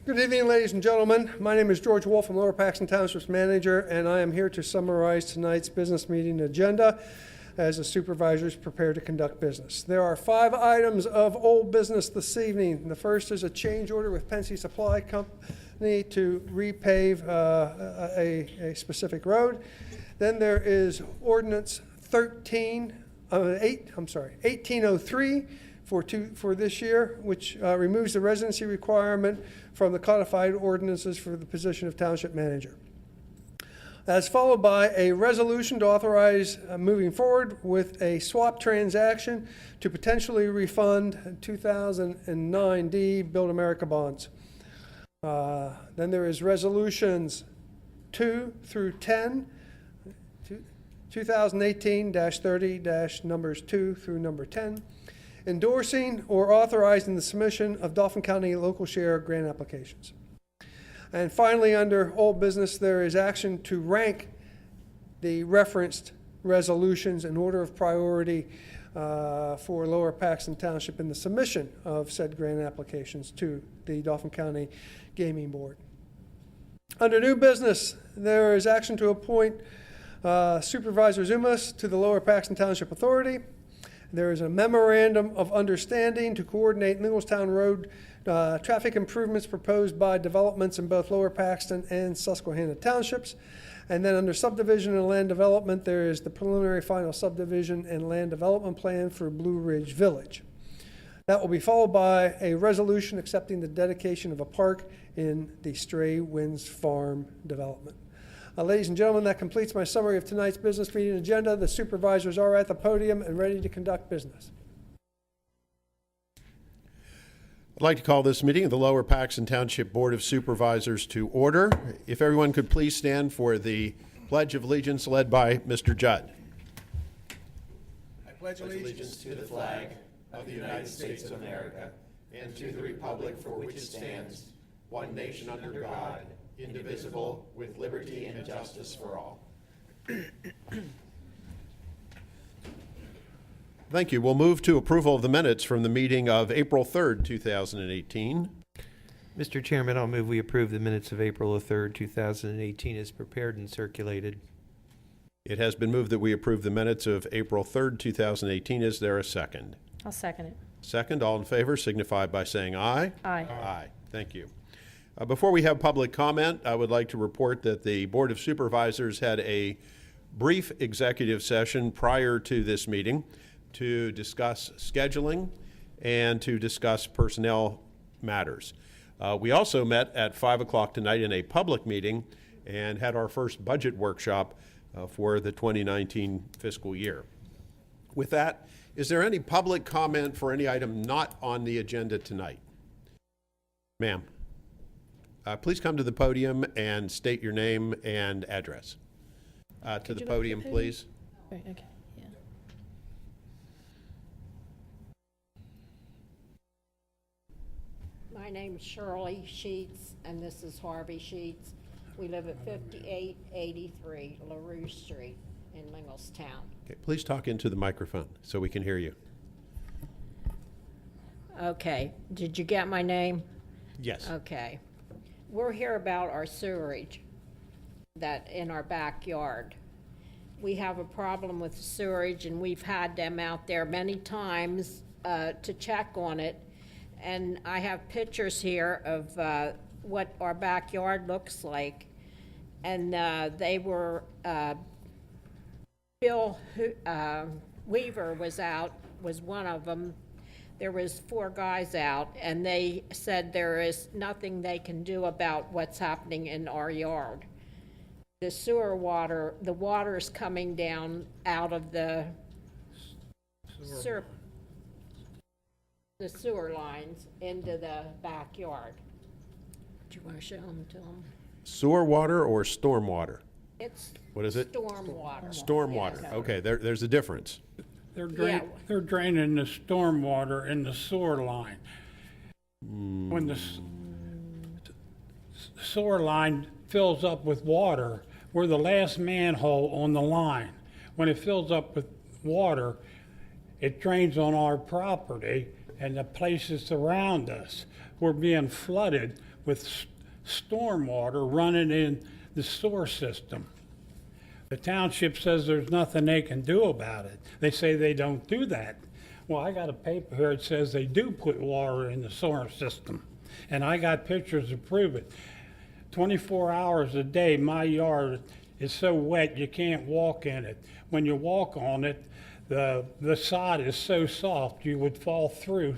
Good evening, ladies and gentlemen. My name is George Wolf. I'm Lower Paxton Township's manager, and I am here to summarize tonight's business meeting agenda as the supervisors prepare to conduct business. There are 5 items of old business this evening. The first is a change order with Pensy Supply Company to repave a specific road. Then there is ordinance 1803 for this year, which removes the residency requirement from the codified ordinances for the position of township manager. That's followed by a resolution to authorize moving forward with a swap transaction to potentially refund 2009 Build America bonds. Then there is resolutions 2 through 10, 2018-30- numbers 2 through number 10, endorsing or authorizing the submission of Dauphin County local share grant applications. And finally, under old business, there is action to rank the referenced resolutions in order of priority for Lower Paxton Township in the submission of said grant applications to the Dauphin County Gaming Board. Under new business, there is action to appoint Supervisor Zumas to the Lower Paxton Township Authority. There is a memorandum of understanding to coordinate Minglestown Road traffic improvements proposed by developments in both Lower Paxton and Susquehanna Townships. And then under subdivision and land development, there is the preliminary final subdivision and land development plan for Blue Ridge Village. That will be followed by a resolution accepting the dedication of a park in the Stray Winds Farm development. Ladies and gentlemen, that completes my summary of tonight's business meeting agenda. The supervisors are at the podium and ready to conduct business. I'd like to call this meeting of the Lower Paxton Township Board of Supervisors to order. If everyone could please stand for the Pledge of Allegiance led by Mr. Judd. I pledge allegiance to the flag of the United States of America and to the republic for which it stands, one nation under God, indivisible, with liberty and justice for all. Thank you. We'll move to approval of the minutes from the meeting of April 3rd, 2018. Mr. Chairman, I'll move we approve the minutes of April 3rd, 2018 as prepared and circulated. It has been moved that we approve the minutes of April 3rd, 2018. Is there a second? I'll second it. Second, all in favor signify by saying aye. Aye. Aye. Thank you. Before we have public comment, I would like to report that the Board of Supervisors had a brief executive session prior to this meeting to discuss scheduling and to discuss personnel matters. We also met at 5 o'clock tonight in a public meeting and had our first budget workshop for the 2019 fiscal year. With that, is there any public comment for any item not on the agenda tonight? Ma'am. Please come to the podium and state your name and address. To the podium, please. Right, okay, yeah. My name's Shirley Sheets, and this is Harvey Sheets. We live at 5883 LaRue Street in Linglestown. Okay, please talk into the microphone so we can hear you. Okay, did you get my name? Yes. Okay. We're here about our sewerage that in our backyard. We have a problem with sewerage, and we've had them out there many times to check on it. And I have pictures here of what our backyard looks like. And they were, Bill Weaver was one of them. There was 4 guys out, and they said there is nothing they can do about what's happening in our yard. The sewer water, the water is coming down out of the sewer lines into the backyard. Do you want to show them to them? Sewer water or storm water? It's What is it? storm water. Storm water. Okay, there's a difference. Yeah. They're draining the storm water in the sewer line. When the sewer line fills up with water, we're the last manhole on the line. When it fills up with water, it drains on our property and the places around us. We're being flooded with storm water running in the sewer system. The township says there's nothing they can do about it. They say they don't do that. Well, I got a paper here that says they do put water in the sewer system, and I got pictures to prove it. 24 hours a day, my yard is so wet you can't walk in it. When you walk on it, the sod is so soft you would fall through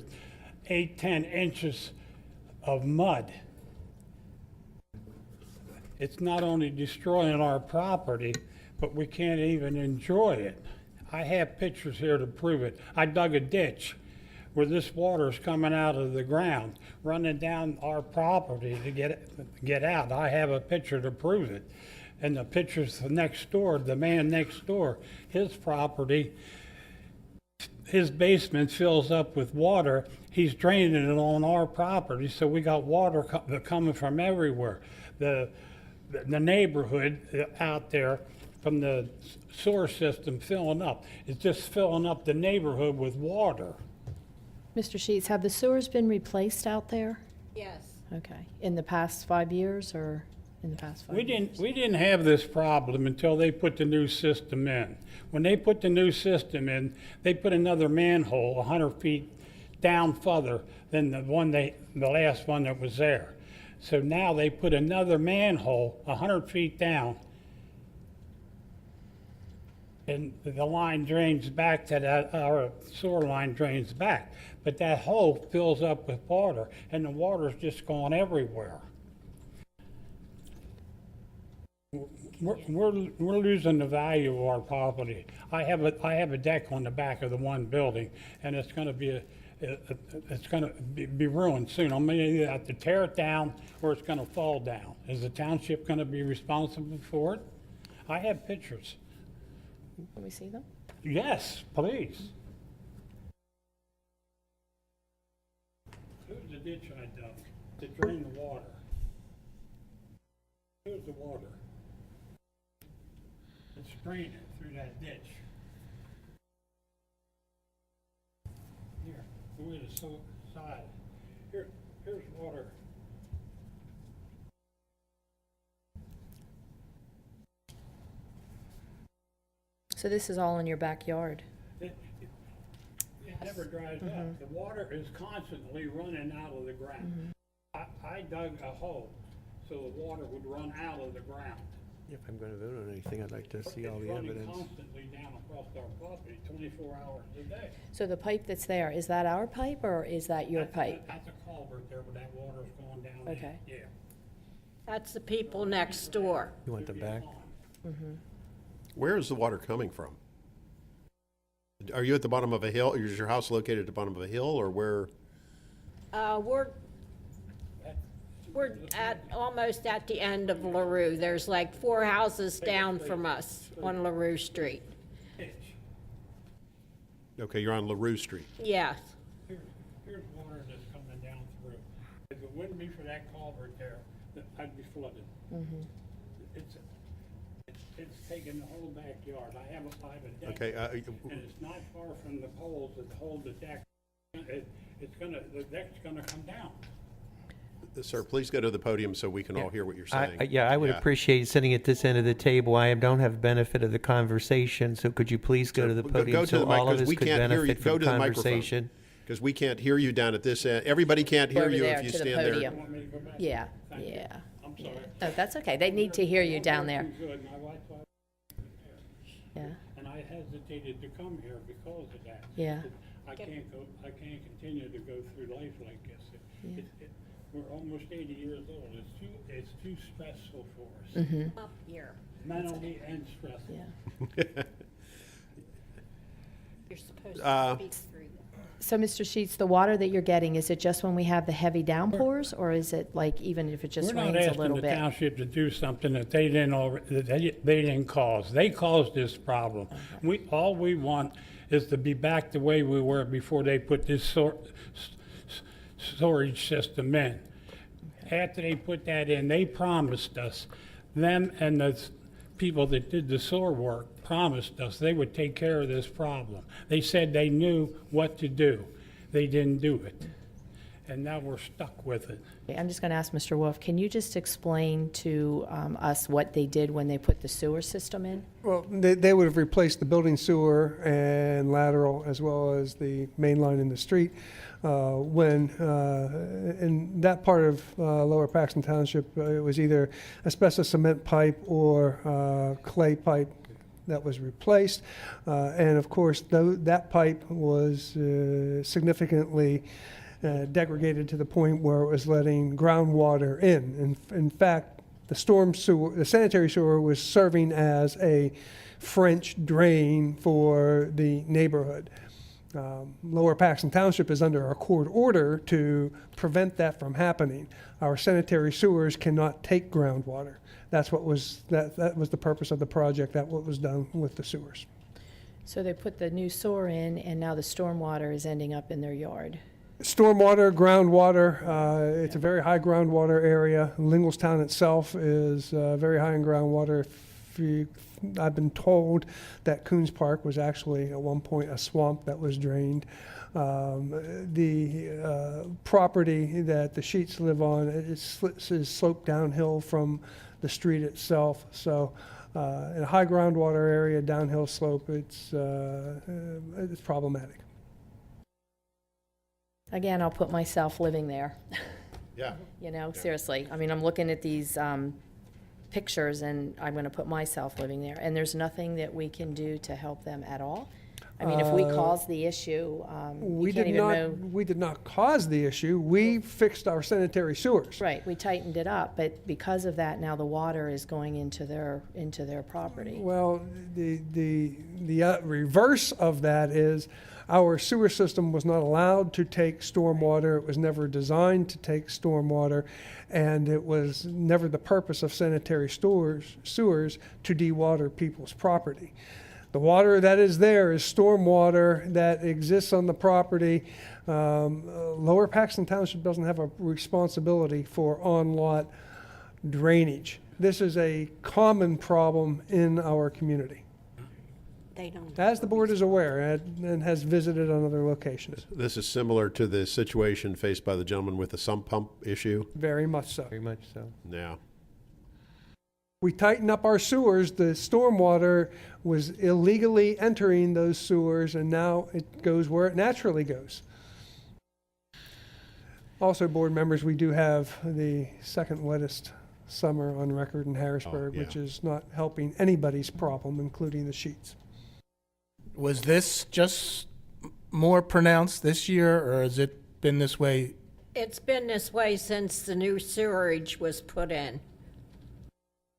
8-10 inches of mud. It's not only destroying our property, but we can't even enjoy it. I have pictures here to prove it. I dug a ditch where this water is coming out of the ground, running down our property to get out. I have a picture to prove it. And the pictures next door, the man next door, his property, his basement fills up with water. He's draining it on our property, so we got water coming from everywhere. The neighborhood out there from the sewer system filling up. It's just filling up the neighborhood with water. Mr. Sheets, have the sewers been replaced out there? Yes. Okay. In the past 5 years or in the past 5 years? We didn't have this problem until they put the new system in. When they put the new system in, they put another manhole 100 feet down further than the last one that was there. So now they put another manhole 100 feet down, and the line drains back to that, our sewer line drains back. But that hole fills up with water, and the water's just going everywhere. We're losing the value of our property. I have a deck on the back of the one building, and it's gonna be be ruined soon. I'm gonna either have to tear it down or it's gonna fall down. Is the township gonna be responsible for it? I have pictures. Can we see them? Yes, please. Here's the ditch I dug to drain the water. Here's the water. It's draining through that ditch. Here, go to the side. Here's water. So this is all in your backyard? It never dries up. The water is constantly running out of the ground. I dug a hole so the water would run out of the ground. If I'm going to vote on anything, I'd like to see all the It's running evidence. constantly down across our property, 24 hours a day. So the pipe that's there, is that our pipe or is that your pipe? That's a culvert there where that water's going down. in. Okay. Yeah. That's the people next door. You want them back? Where is the water coming from? Are you at the bottom of a hill? Is your house located at the bottom of a hill, or where? We're almost at the end of LaRue. There's like 4 houses down from us on LaRue Street. Okay, you're on LaRue Street. Yes. Here's water that's coming down through. If it wouldn't be for that culvert there, I'd be flooded. It's taken the whole backyard. I have a deck. Okay, And it's not far from the poles that hold the deck. The deck's gonna come down. sir, please go to the podium so we can all hear what you're saying. I would appreciate sitting at this end of the table. I don't have benefit of the conversation, so could you please go to the podium so all of us could benefit from the conversation? Because we can't hear you down at this end. Everybody can't hear Over you there if you to the stand there. podium. Want me to go back? Yeah, Thank you. yeah. I'm sorry. No, that's okay. They need to hear you down there. Too good. My wife thought- Yeah, And I hesitated to come here because of that. yeah. I can't continue to go through life like this. We're almost 80 years old. It's too stressful for us. Up here. Mentally and stressful. Yeah. You're supposed to speak through that. So, Mr. Sheets, the water that you're getting, is it just when we have the heavy downpours, or is it like even if it just We're not rains a asking little the bit? township to do something that they didn't cause. They caused this problem. All we want is to be back the way we were before they put this storage system in. After they put that in, they promised us, them and the people that did the sewer work promised us they would take care of this problem. They said they knew what to do. They didn't do it. And now we're stuck with it. I'm just going to ask Mr. Wolf, can you just explain to us what they did when they put the sewer system in? Well, they would have replaced the building sewer and lateral as well as the main line in the street. In that part of Lower Paxton Township, it was either asbestos cement pipe or clay pipe that was replaced. And of course, that pipe was significantly degraded to the point where it was letting groundwater in. In fact, the sanitary sewer was serving as a French drain for the neighborhood. Lower Paxton Township is under a court order to prevent that from happening. Our sanitary sewers cannot take groundwater. That was the purpose of the project. That's what was done with the sewers. So they put the new sewer in, and now the stormwater is ending up in their yard. Stormwater, groundwater, it's a very high groundwater area. Linglestown itself is very high in groundwater. I've been told that Coons Park was actually at one point a swamp that was drained. The property that the Sheets live on is sloped downhill from the street itself. So in a high groundwater area, downhill slope, it's problematic. Again, I'll put myself living there. Yeah. You know, seriously. I mean, I'm looking at these pictures, and I'm going to put myself living there. And there's nothing that we can do to help them at all. I mean, if we caused the issue, you can't even move. We did not cause the issue. We fixed our sanitary sewers. Right, we tightened it up, but because of that, now the water is going into their property. Well, the reverse of that is our sewer system was not allowed to take stormwater. It was never designed to take stormwater, and it was never the purpose of sanitary sewers to dewater people's property. The water that is there is stormwater that exists on the property. Lower Paxton Township doesn't have a responsibility for on-lot drainage. This is a common problem in our community, They don't. as the board is aware and has visited on other locations. This is similar to the situation faced by the gentleman with the sump pump issue. Very much so. Very much so. Yeah. We tightened up our sewers. The stormwater was illegally entering those sewers, and now it goes where it naturally goes. Also, board members, we do have the second wettest summer on record in Harrisburg, Oh, yeah. which is not helping anybody's problem, including the Sheets. Was this just more pronounced this year, or has it been this way? It's been this way since the new sewerage was put in.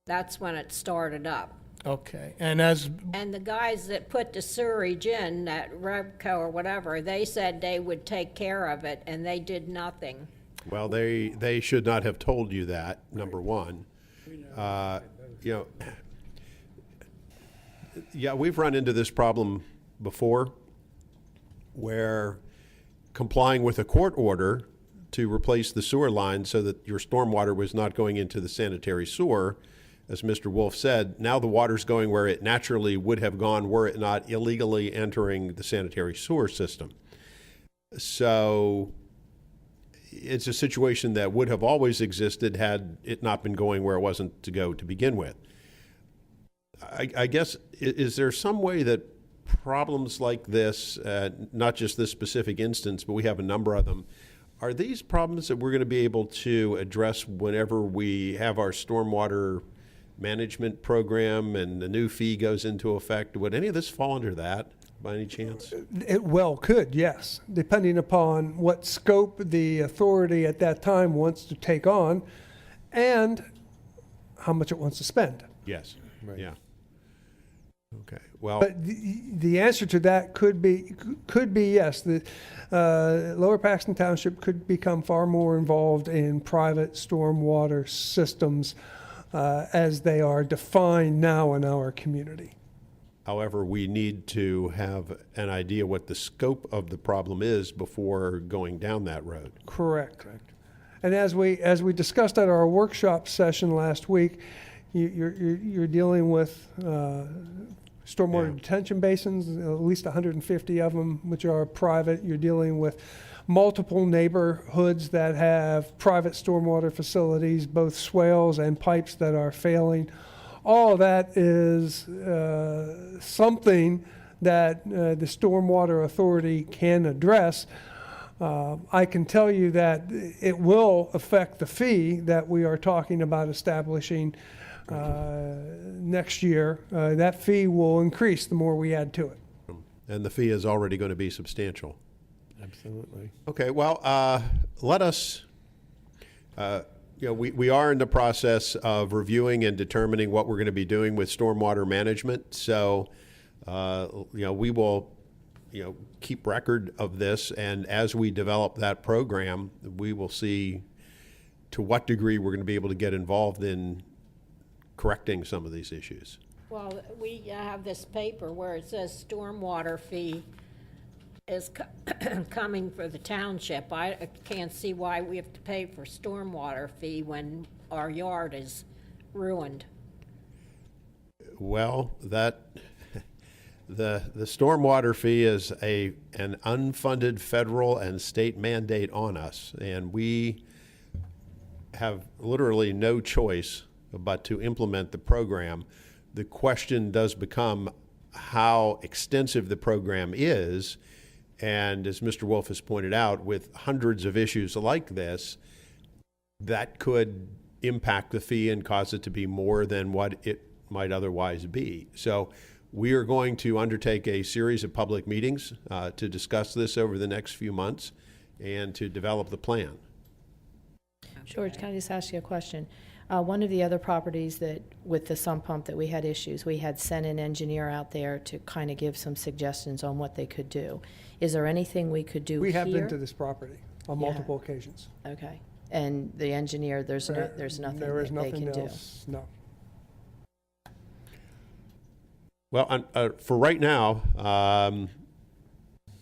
That's when it started up. Okay, and as, And the guys that put the sewerage in, that Revco or whatever, they said they would take care of it, and they did nothing. Well, they should not have told you that, number one. Yeah, we've run into this problem before where complying with a court order to replace the sewer line so that your stormwater was not going into the sanitary sewer, as Mr. Wolf said, now the water's going where it naturally would have gone were it not illegally entering the sanitary sewer system. So it's a situation that would have always existed had it not been going where it wasn't to go to begin with. I guess, is there some way that problems like this, not just this specific instance, but we have a number of them, are these problems that we're going to be able to address whenever we have our stormwater management program and the new fee goes into effect? Would any of this fall under that by any chance? It well could, yes, depending upon what scope the authority at that time wants to take on and how much it wants to spend. Yes. Yeah. Okay. Well, But the answer to that could be yes. The Lower Paxton Township could become far more involved in private stormwater systems as they are defined now in our community. however, we need to have an idea what the scope of the problem is before going down that road. Correct. And as we discussed at our workshop session last week, you're dealing with stormwater Yeah. detention basins, at least 150 of them, which are private. You're dealing with multiple neighborhoods that have private stormwater facilities, both swales and pipes that are failing. All of that is something that the Stormwater Authority can address. I can tell you that it will affect the fee that we are talking about establishing next year. That fee will increase the more we add to it. And the fee is already going to be substantial. Absolutely. Okay, well, let us, we are in the process of reviewing and determining what we're going to be doing with stormwater management. So, we will, keep record of this. And as we develop that program, we will see to what degree we're going to be able to get involved in correcting some of these issues. Well, we have this paper where it says stormwater fee is coming for the township. I can't see why we have to pay for stormwater fee when our yard is ruined. Well, the stormwater fee is an unfunded federal and state mandate on us, and we have literally no choice but to implement the program. The question does become how extensive the program is, and as Mr. Wolf has pointed out, with hundreds of issues like this, that could impact the fee and cause it to be more than what it might otherwise be. So we are going to undertake a series of public meetings to discuss this over the next few months and to develop the plan. George, can I just ask you a question? One of the other properties that, with the sump pump that we had issues, we had sent an engineer out there to kind of give some suggestions on what they could do. Is there anything we could do here? We have been to this property on Yeah. multiple occasions. Okay. And the engineer, there's nothing There is that they nothing can do? else, no. Well, for right now,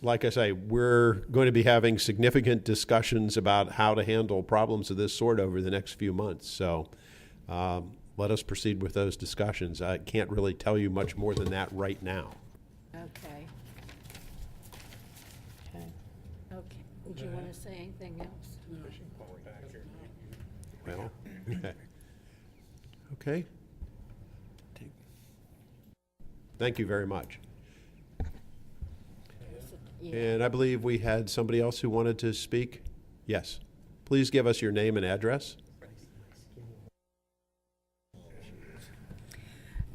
like I say, we're going to be having significant discussions about how to handle problems of this sort over the next few months. So let us proceed with those discussions. I can't really tell you much more than that right now. Okay, Okay. okay. Would you want to say anything else? Well, okay. Thank you very much. Yeah. And I believe we had somebody else who wanted to speak. Yes. Please give us your name and address.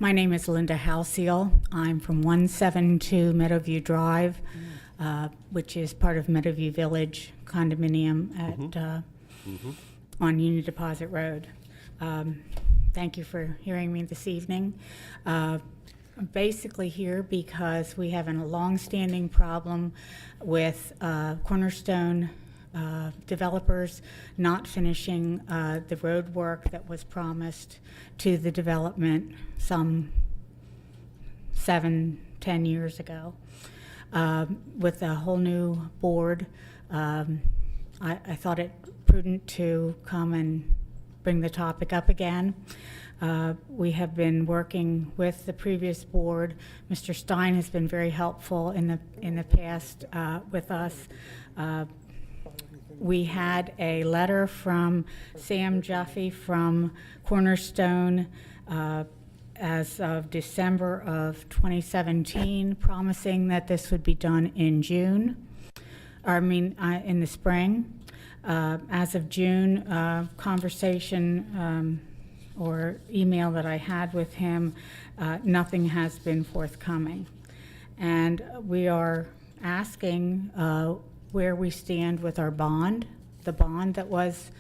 My name is Linda Halseal. I'm from 172 Meadowview Drive, which is part of Meadowview Village condominium at on Union Deposit Road. Thank you for hearing me this evening. I'm basically here because we have a long-standing problem with Cornerstone developers not finishing the road work that was promised to the development some 7-10 years ago. With a whole new board, I thought it prudent to come and bring the topic up again. We have been working with the previous board. Mr. Stein has been very helpful in the past with us. We had a letter from Sam Jaffe from Cornerstone as of December of 2017, promising that this would be done in June, in the spring. As of June, conversation or email that I had with him, nothing has been forthcoming. And we are asking where we stand with our bond, the bond that was,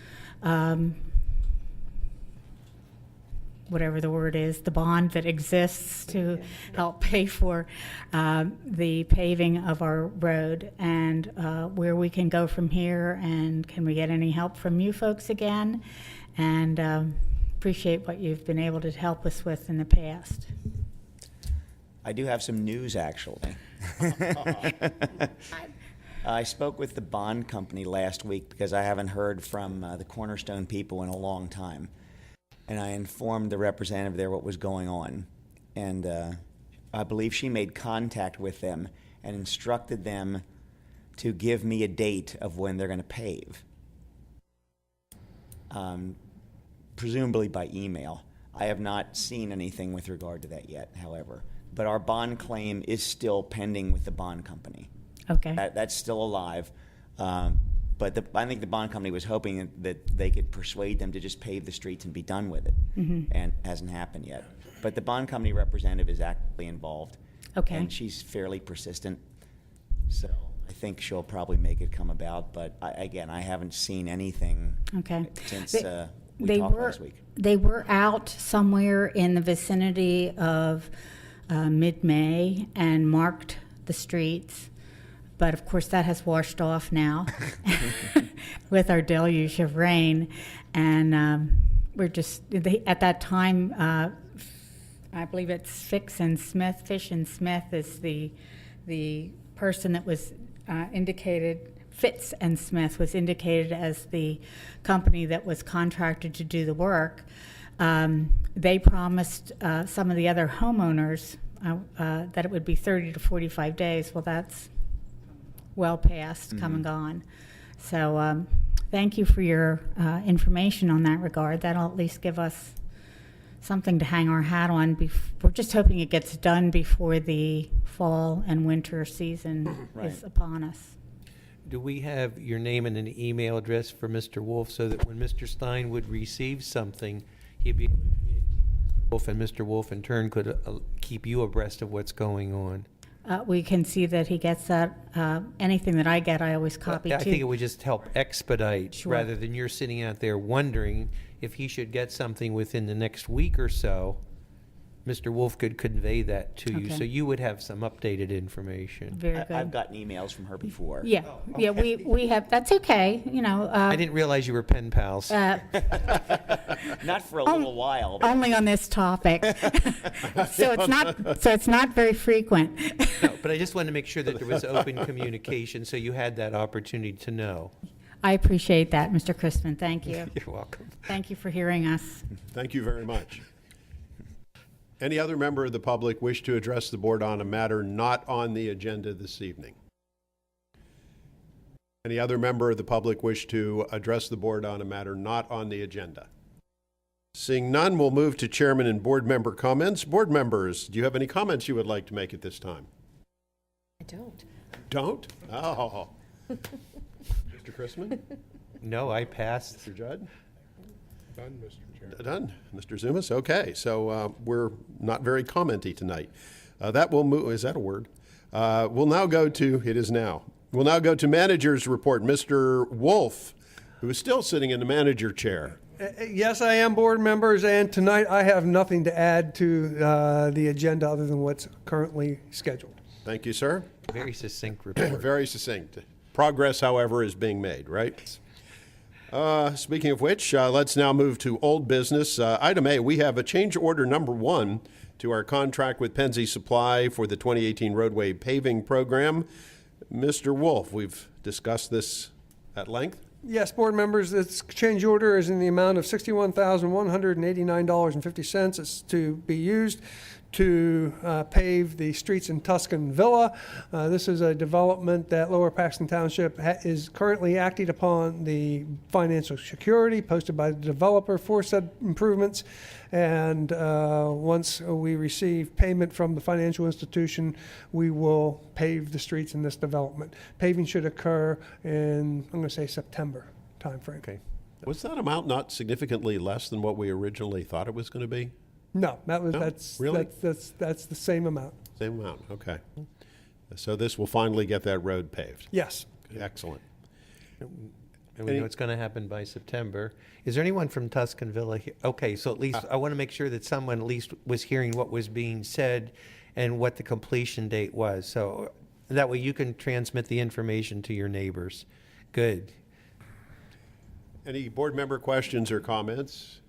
whatever the word is, the bond that exists to help pay for the paving of our road, and where we can go from here, and can we get any help from you folks again? And appreciate what you've been able to help us with in the past. I do have some news, actually. I spoke with the bond company last week because I haven't heard from the Cornerstone people in a long time. And I informed the representative there what was going on. And I believe she made contact with them and instructed them to give me a date of when they're going to pave. Presumably by email. I have not seen anything with regard to that yet, however. But our bond claim is still pending with the bond company. Okay. That's still alive. But I think the bond company was hoping that they could persuade them to just pave the streets and be done with it. And it hasn't happened yet. But the bond company representative is actively involved. Okay. And she's fairly persistent. So I think she'll probably make it come about. But I haven't seen anything Okay. since we They talked were last week. they were out somewhere in the vicinity of mid-May and marked the streets, but of course that has washed off now with our deluge of rain, and we're just at that time. I believe it's Fish and Smith is the person that was indicated. Fitz and Smith was indicated as the company that was contracted to do the work. They promised some of the other homeowners that it would be 30 to 45 days. Well, that's well past, come and gone. So thank you for your information on that regard. That'll at least give us something to hang our hat on. We're just hoping it gets done before the fall and winter season is upon us. Do we have your name and an email address for Mr. Wolf so that when Mr. Stein would receive something, he'd be able to communicate with Wolf, and Mr. Wolf in turn could keep you abreast of what's going on? We can see that he gets that. Anything that I get, I always copy I too. think it would just help expedite Sure. rather than you're sitting out there wondering if he should get something within the next week or so. Mr. Wolf could convey that to you, Okay. so you would have some updated information. Very good. I've gotten emails from her before. Yeah, yeah, we have, that's okay, you know. I didn't realize you were pen pals. Not for a little while. But Only on this topic. So it's not very frequent. No, but I just wanted to make sure that there was open communication, so you had that opportunity to know. I appreciate that, Mr. Crispin. Thank you. You're welcome. Thank you for hearing us. Thank you very much. Any other member of the public wish to address the board on a matter not on the agenda this evening? Any other member of the public wish to address the board on a matter not on the agenda? Seeing none, we'll move to chairman and board member comments. Board members, do you have any comments you would like to make at this time? I don't. Don't? Oh. Mr. Chrisman? No, I passed. Mr. Judd? Done, Mr. Chair. Done. Mr. Zumas? Okay, so we're not very commenty tonight. That will move, is that a word? We'll now go to, it is now. We'll now go to manager's report. Mr. Wolf, who is still sitting in the manager chair. Yes, I am, board members, and tonight I have nothing to add to the agenda other than what's currently scheduled. Thank you, sir. Very succinct report. Very succinct. Progress, however, is being made, right? Speaking of which, let's now move to old business. Item A, we have a change order number 1 to our contract with Penzi Supply for the 2018 roadway paving program. Mr. Wolf, we've discussed this at length. Yes, board members, this change order is in the amount of $61,189.50. It's to be used to pave the streets in Tuscan Villa. This is a development that Lower Paxton Township is currently acting upon the financial security posted by the developer for said improvements. And once we receive payment from the financial institution, we will pave the streets in this development. Paving should occur in, I'm going to say, September timeframe. Okay. Was that amount not significantly less than what we originally thought it was going to be? No, No? that's Really? that's the same amount. Same amount, okay. So this will finally get that road paved. Yes. Excellent. And we know it's going to happen by September. Is there anyone from Tuscan Villa here? Okay, so at least I want to make sure that someone at least was hearing what was being said and what the completion date was. So that way you can transmit the information to your neighbors. Good. Any board member questions or comments?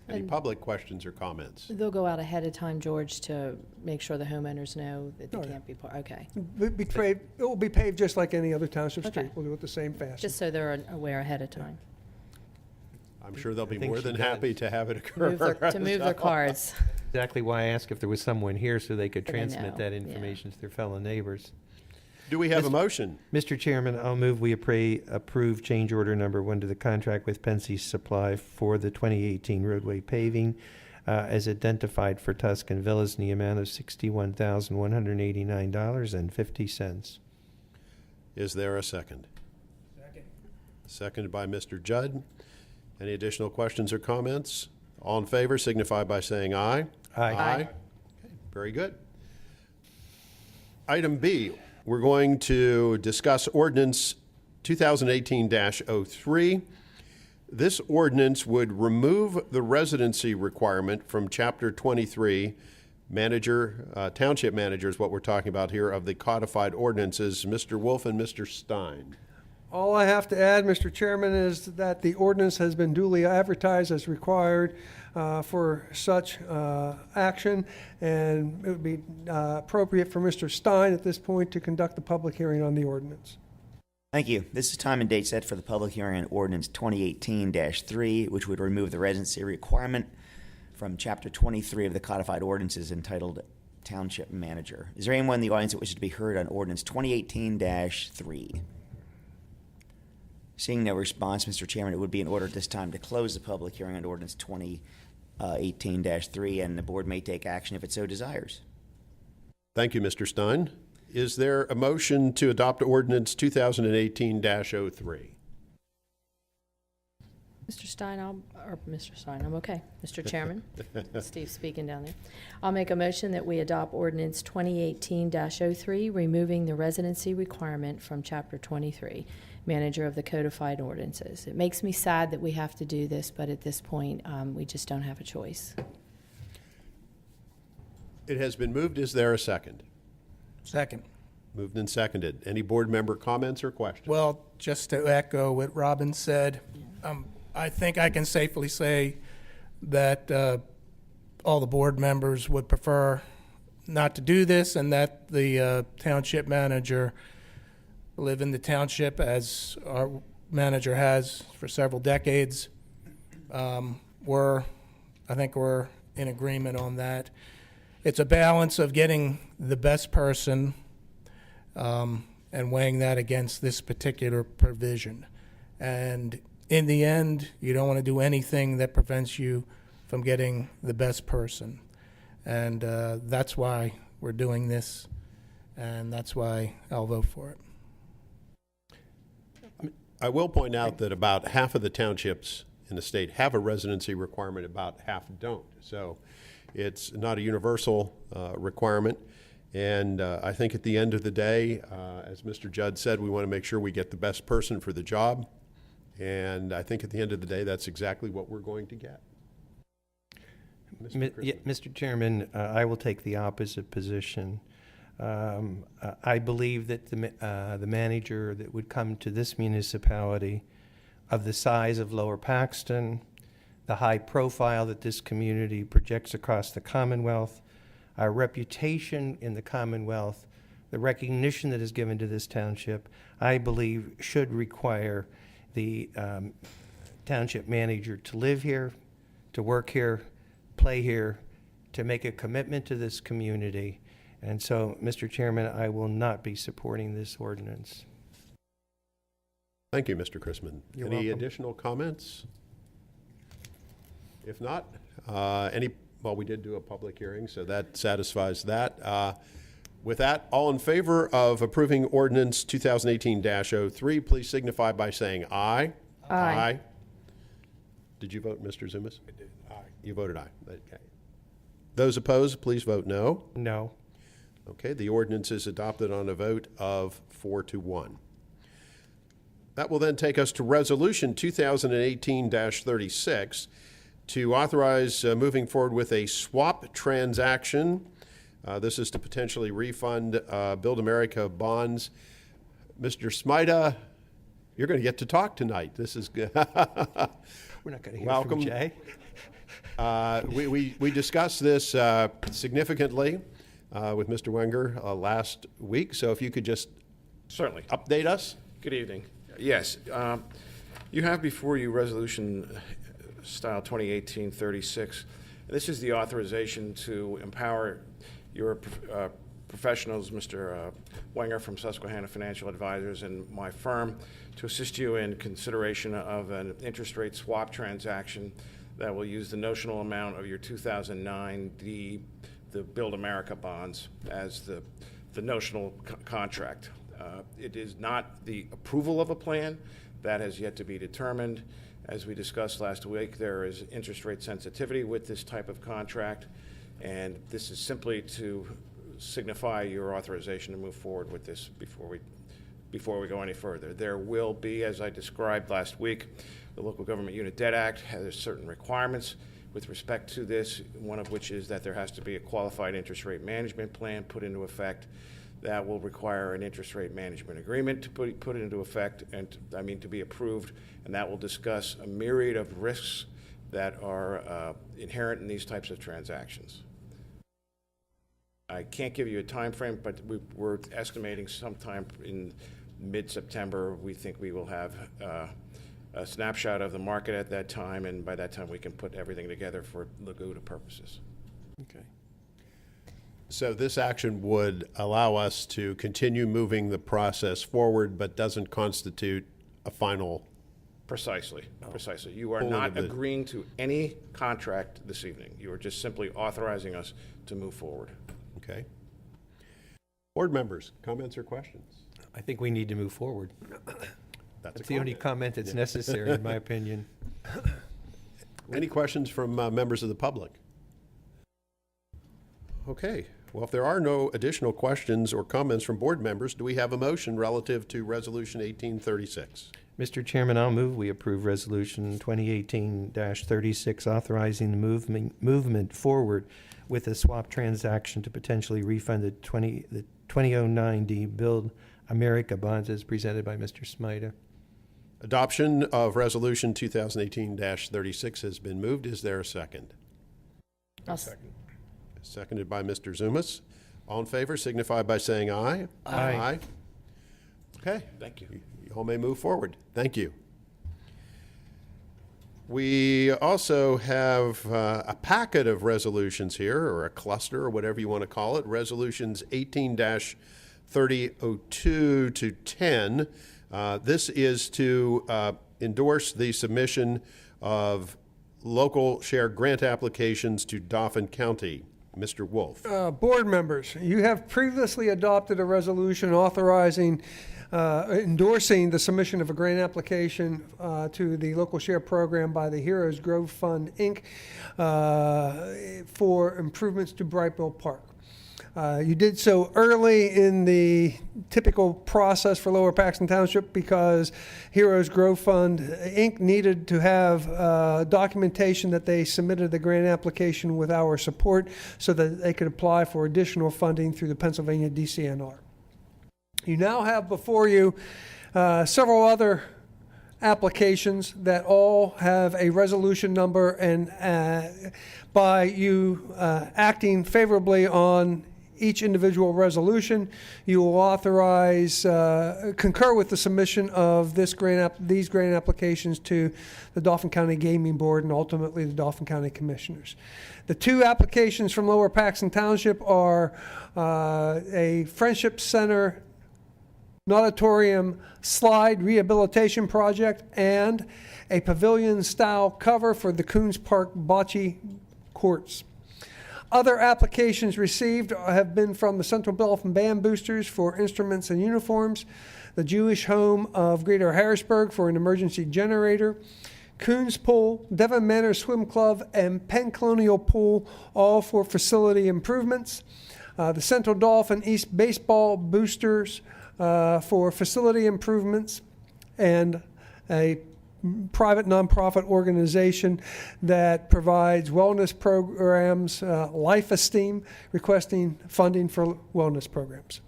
Any public questions or comments? They'll go out ahead of time, George, to make sure the homeowners know that they can't be part, okay. It will be paved just like any other township Okay. street. We'll do it the same fashion. Just so they're aware ahead of time. I'm sure they'll be think more she than does. happy to have it occur. To move their cards. Exactly why I asked if there was someone here so they could But I transmit know, that yeah. information to their fellow neighbors. Do we have a motion? Mr. Chairman, I'll move we approve change order number 1 to the contract with Pensy Supply for the 2018 roadway paving as identified for Tuscan Villas in the amount of $61,189.50. Is there a second? Second. Seconded by Mr. Judd. Any additional questions or comments? All in favor signify by saying aye. Aye. Okay, very good. Item B, we're going to discuss ordinance 2018-03. This ordinance would remove the residency requirement from Chapter 23, Township Manager is what we're talking about here, of the codified ordinances. Mr. Wolf and Mr. Stein. All I have to add, Mr. Chairman, is that the ordinance has been duly advertised as required for such action, and it would be appropriate for Mr. Stein at this point to conduct the public hearing on the ordinance. Thank you. This is time and date set for the public hearing on ordinance 2018-3, which would remove the residency requirement from Chapter 23 of the codified ordinances entitled Township Manager. Is there anyone in the audience that wishes to be heard on ordinance 2018-3? Seeing no response, Mr. Chairman, it would be in order at this time to close the public hearing on ordinance 2018-3, and the board may take action if it so desires. Thank you, Mr. Stein. Is there a motion to adopt ordinance 2018-03? Mr. Stein, I'm okay. Mr. Chairman, Steve speaking down there. I'll make a motion that we adopt ordinance 2018-03, removing the residency requirement from Chapter 23, Manager of the Codified Ordinances. It makes me sad that we have to do this, but at this point, we just don't have a choice. It has been moved. Is there a second? Second. Moved and seconded. Any board member comments or questions? Well, just to echo what Robin said, I think I can safely say that all the board members would prefer not to do this, and that the township manager live in the township as our manager has for several decades. I think we're in agreement on that. It's a balance of getting the best person and weighing that against this particular provision. And in the end, you don't want to do anything that prevents you from getting the best person. And that's why we're doing this, and that's why I'll vote for it. I will point out that about half of the townships in the state have a residency requirement, about half don't. So it's not a universal requirement. And I think at the end of the day, as Mr. Judd said, we want to make sure we get the best person for the job. And I think at the end of the day, that's exactly what we're going to get. Mr. Chairman, I will take the opposite position. I believe that the manager that would come to this municipality of the size of Lower Paxton, the high profile that this community projects across the Commonwealth, our reputation in the Commonwealth, the recognition that is given to this township, I believe should require the township manager to live here, to work here, play here, to make a commitment to this community. And so, Mr. Chairman, I will not be supporting this ordinance. Thank you, Mr. Chrisman. You're Any welcome. additional comments? If not, well, we did do a public hearing, so that satisfies that. With that, all in favor of approving ordinance 2018-03, please signify by saying aye. Aye. Did you vote, Mr. Zumas? I did. Aye. You voted aye. Okay. Those opposed, please vote no. No. Okay, the ordinance is adopted on a vote of 4-1. That will then take us to Resolution 2018-36 to authorize moving forward with a swap transaction. This is to potentially refund Build America bonds. Mr. Smida, you're going to get to talk tonight. This is good. We're not going to hear Welcome. from Jay. We discussed this significantly with Mr. Wenger last week, so if you could just Certainly. update us. Good evening. Yes, you have before you Resolution Style 2018-36. This is the authorization to empower your professionals, Mr. Wenger from Susquehanna Financial Advisors and my firm, to assist you in consideration of an interest rate swap transaction that will use the notional amount of your 2009 the Build America bonds as the notional contract. It is not the approval of a plan. That has yet to be determined. As we discussed last week, there is interest rate sensitivity with this type of contract, and this is simply to signify your authorization to move forward with this before we go any further. There will be, as I described last week, the Local Government Unit Debt Act has certain requirements with respect to this, one of which is that there has to be a qualified interest rate management plan put into effect. That will require an interest rate management agreement to put into effect, and to be approved, and that will discuss a myriad of risks that are inherent in these types of transactions. I can't give you a time frame, but we're estimating sometime in mid-September. We think we will have a snapshot of the market at that time, and by that time we can put everything together for Laguda purposes. Okay. So this action would allow us to continue moving the process forward, but doesn't constitute a final. Precisely. You are Pulling not of the- agreeing to any contract this evening. You are just simply authorizing us to move forward. Okay. Board members, comments or questions? I think we need to move forward. That's That's the only comment that's necessary, in my opinion. Any questions from members of the public? Okay. Well, if there are no additional questions or comments from board members, do we have a motion relative to Resolution 1836? Mr. Chairman, I'll move we approve Resolution 2018-36, authorizing the movement forward with a swap transaction to potentially refund the 2009 Build America bonds as presented by Mr. Smida. Adoption of Resolution 2018-36 has been moved. Is there a second? I'll second. Seconded by Mr. Zumas. All in favor signify by saying aye. Aye. Okay. Thank you. You all may move forward. Thank you. We also have a packet of resolutions here, or a cluster, or whatever you want to call it. Resolutions 18-3002 to 10. This is to endorse the submission of local share grant applications to Dauphin County. Mr. Wolf. Board members, you have previously adopted a resolution authorizing, endorsing the submission of a grant application to the local share program by the Heroes Grove Fund, Inc. For improvements to Brightbill Park. You did so early in the typical process for Lower Paxton Township because Heroes Grove Fund, Inc. needed to have documentation that they submitted the grant application with our support so that they could apply for additional funding through the Pennsylvania DCNR. You now have before you several other applications that all have a resolution number, and by you acting favorably on each individual resolution, you will authorize, concur with the submission of these grant applications to the Dauphin County Gaming Board and ultimately the Dauphin County Commissioners. The two applications from Lower Paxton Township are a Friendship Center Natatorium Slide Rehabilitation Project and a pavilion-style cover for the Coons Park Bocce Courts. Other applications received have been from the Central Dauphin Band Boosters for instruments and uniforms, the Jewish Home of Greater Harrisburg for an emergency generator, Coons Pool, Devon Manor Swim Club, and Penn Colonial Pool, all for facility improvements. The Central Dauphin East Baseball Boosters for facility improvements, and a private nonprofit organization that provides wellness programs, Life Esteem, requesting funding for wellness programs.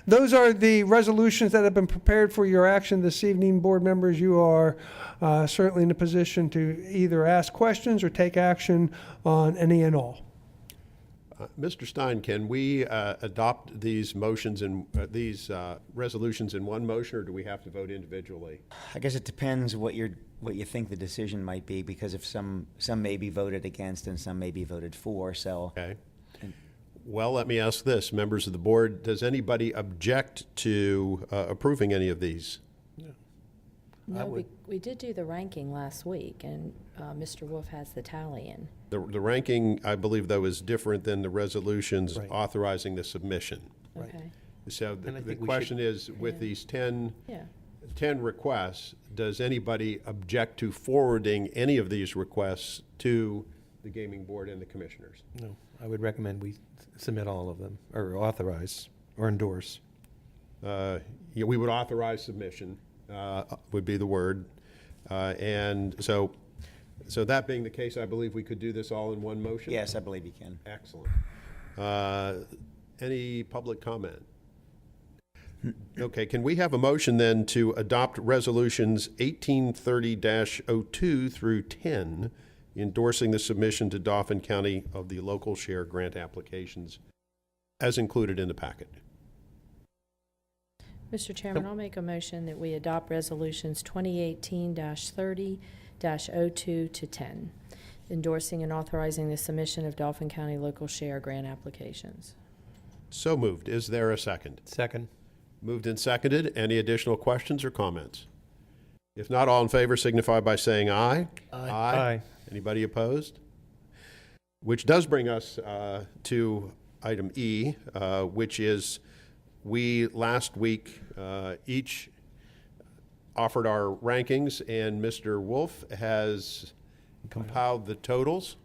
Those are the resolutions that have been prepared for your action this evening. Board members, you are certainly in a position to either ask questions or take action on any and all. Mr. Stein, can we adopt these motions and these resolutions in one motion, or do we have to vote individually? I guess it depends what you're what you think the decision might be, because if some may be voted against and some may be voted for, so. Okay. Well, let me ask this, members of the board, does anybody object to approving any of these? No, we did do the ranking last week, and Mr. Wolf has the tally in. The ranking, I believe, though, is different than the resolutions Right. authorizing the submission. Okay, So And I the think we question should- is, with these 10 yeah. requests, does anybody object to forwarding any of these requests to the gaming board and the commissioners? No, I would recommend we submit all of them, or authorize, or endorse. Yeah, we would authorize submission, would be the word. And so that being the case, I believe we could do this all in one motion? Yes, I believe you can. Excellent. Any public comment? Okay, can we have a motion then to adopt resolutions 1830-02 through 10, endorsing the submission to Dauphin County of the local share grant applications as included in the packet? Mr. Chairman, I'll make a motion that we adopt resolutions 2018-30-02 to 10, endorsing and authorizing the submission of Dauphin County local share grant applications. So moved. Is there a second? Second. Moved and seconded. Any additional questions or comments? If not, all in favor signify by saying aye. Aye. Anybody opposed? Which does bring us to item E, which is we last week each offered our rankings, and Mr. Wolf has compiled the totals.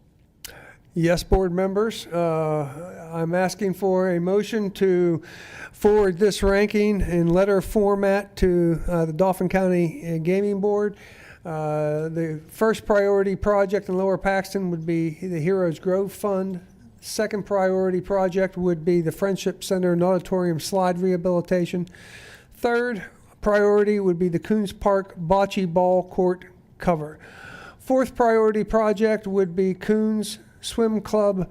Yes, board members, I'm asking for a motion to forward this ranking in letter format to the Dauphin County Gaming Board. The first priority project in Lower Paxton would be the Heroes Grove Fund. Second priority project would be the Friendship Center and Auditorium slide rehabilitation. Third priority would be the Coons Park bocce ball court cover. Fourth priority project would be Coons Swim Club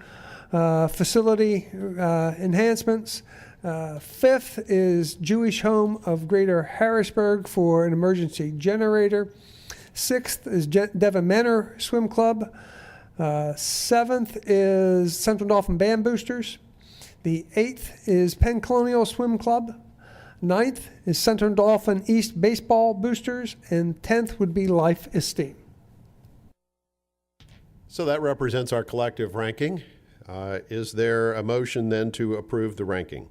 facility enhancements. Fifth is Jewish Home of Greater Harrisburg for an emergency generator. Sixth is Devon Manor Swim Club. Seventh is Central Dauphin Band Boosters. The eighth is Penn Colonial Swim Club. Ninth is Central Dauphin East Baseball Boosters. And 10th would be Life Esteem. So that represents our collective ranking. Is there a motion then to approve the ranking?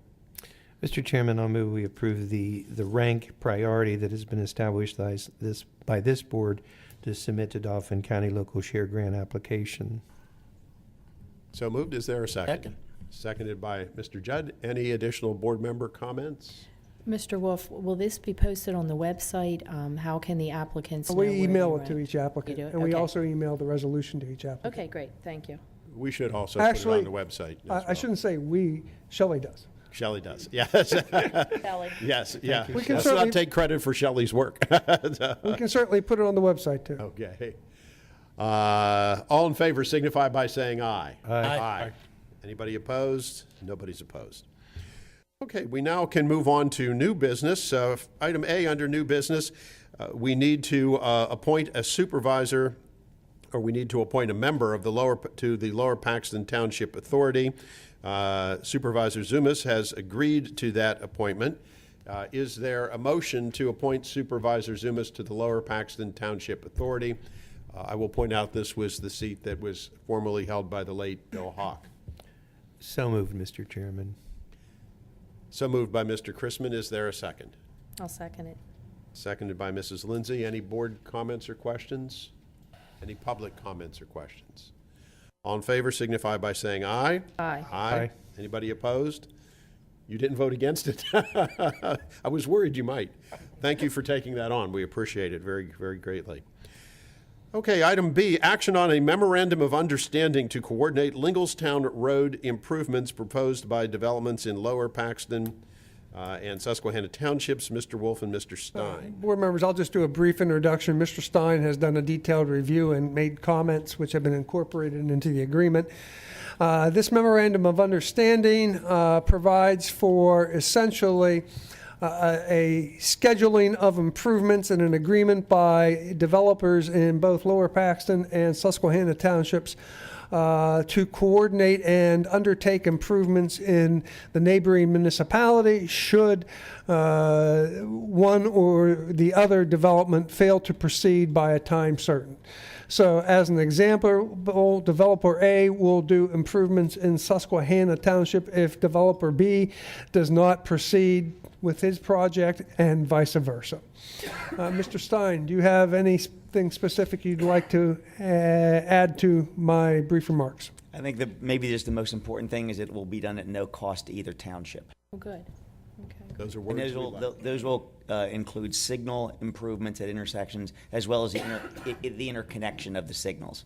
Mr. Chairman, I'll move we approve the rank priority that has been established by this board to submit to Dauphin County local share grant application. So moved. Is there a second? Second. Seconded by Mr. Judd. Any additional board member comments? Mr. Wolf, will this be posted on the website? How can the applicants know We where email you it to rank? each applicant. You do it? And we Okay. also email the resolution to each applicant. Okay, great, thank you. We should also put it Actually, on the website as I well. shouldn't say we, Shelley does. Shelley does. Yes. Kelly? Yes, yeah. We can Let's certainly- not take credit for Shelley's work. We can certainly put it on the website too. Okay. All in favor signify by saying aye. Aye. Anybody opposed? Nobody's opposed. Okay, we now can move on to new business. Item A under new business, we need to appoint a supervisor, or we need to appoint a member of the Lower Paxton Township Authority. Supervisor Zumas has agreed to that appointment. Is there a motion to appoint Supervisor Zumas to the Lower Paxton Township Authority? I will point out this was the seat that was formerly held by the late Bill Hawk. So moved, Mr. Chairman. So moved by Mr. Chrisman. Is there a second? I'll second it. Seconded by Mrs. Lindsay. Any board comments or questions? Any public comments or questions? All in favor signify by saying aye. Aye. Aye. Anybody opposed? You didn't vote against it. I was worried you might. Thank you for taking that on. We appreciate it very, very greatly. Okay, item B, action on a memorandum of understanding to coordinate Linglestown Road improvements proposed by developments in Lower Paxton and Susquehanna Townships. Mr. Wolf and Mr. Stein. Board members, I'll just do a brief introduction. Mr. Stein has done a detailed review and made comments which have been incorporated into the agreement. This memorandum of understanding provides for essentially a scheduling of improvements and an agreement by developers in both Lower Paxton and Susquehanna Townships to coordinate and undertake improvements in the neighboring municipality should one or the other development fail to proceed by a time certain. So as an example, developer A will do improvements in Susquehanna Township if developer B does not proceed with his project, and vice versa. Mr. Stein, do you have anything specific you'd like to add to my brief remarks? I think that maybe just the most important thing is it will be done at no cost to either township. Oh, good. Okay. Those are And words we like. those will include signal improvements at intersections, as well as the interconnection of the signals.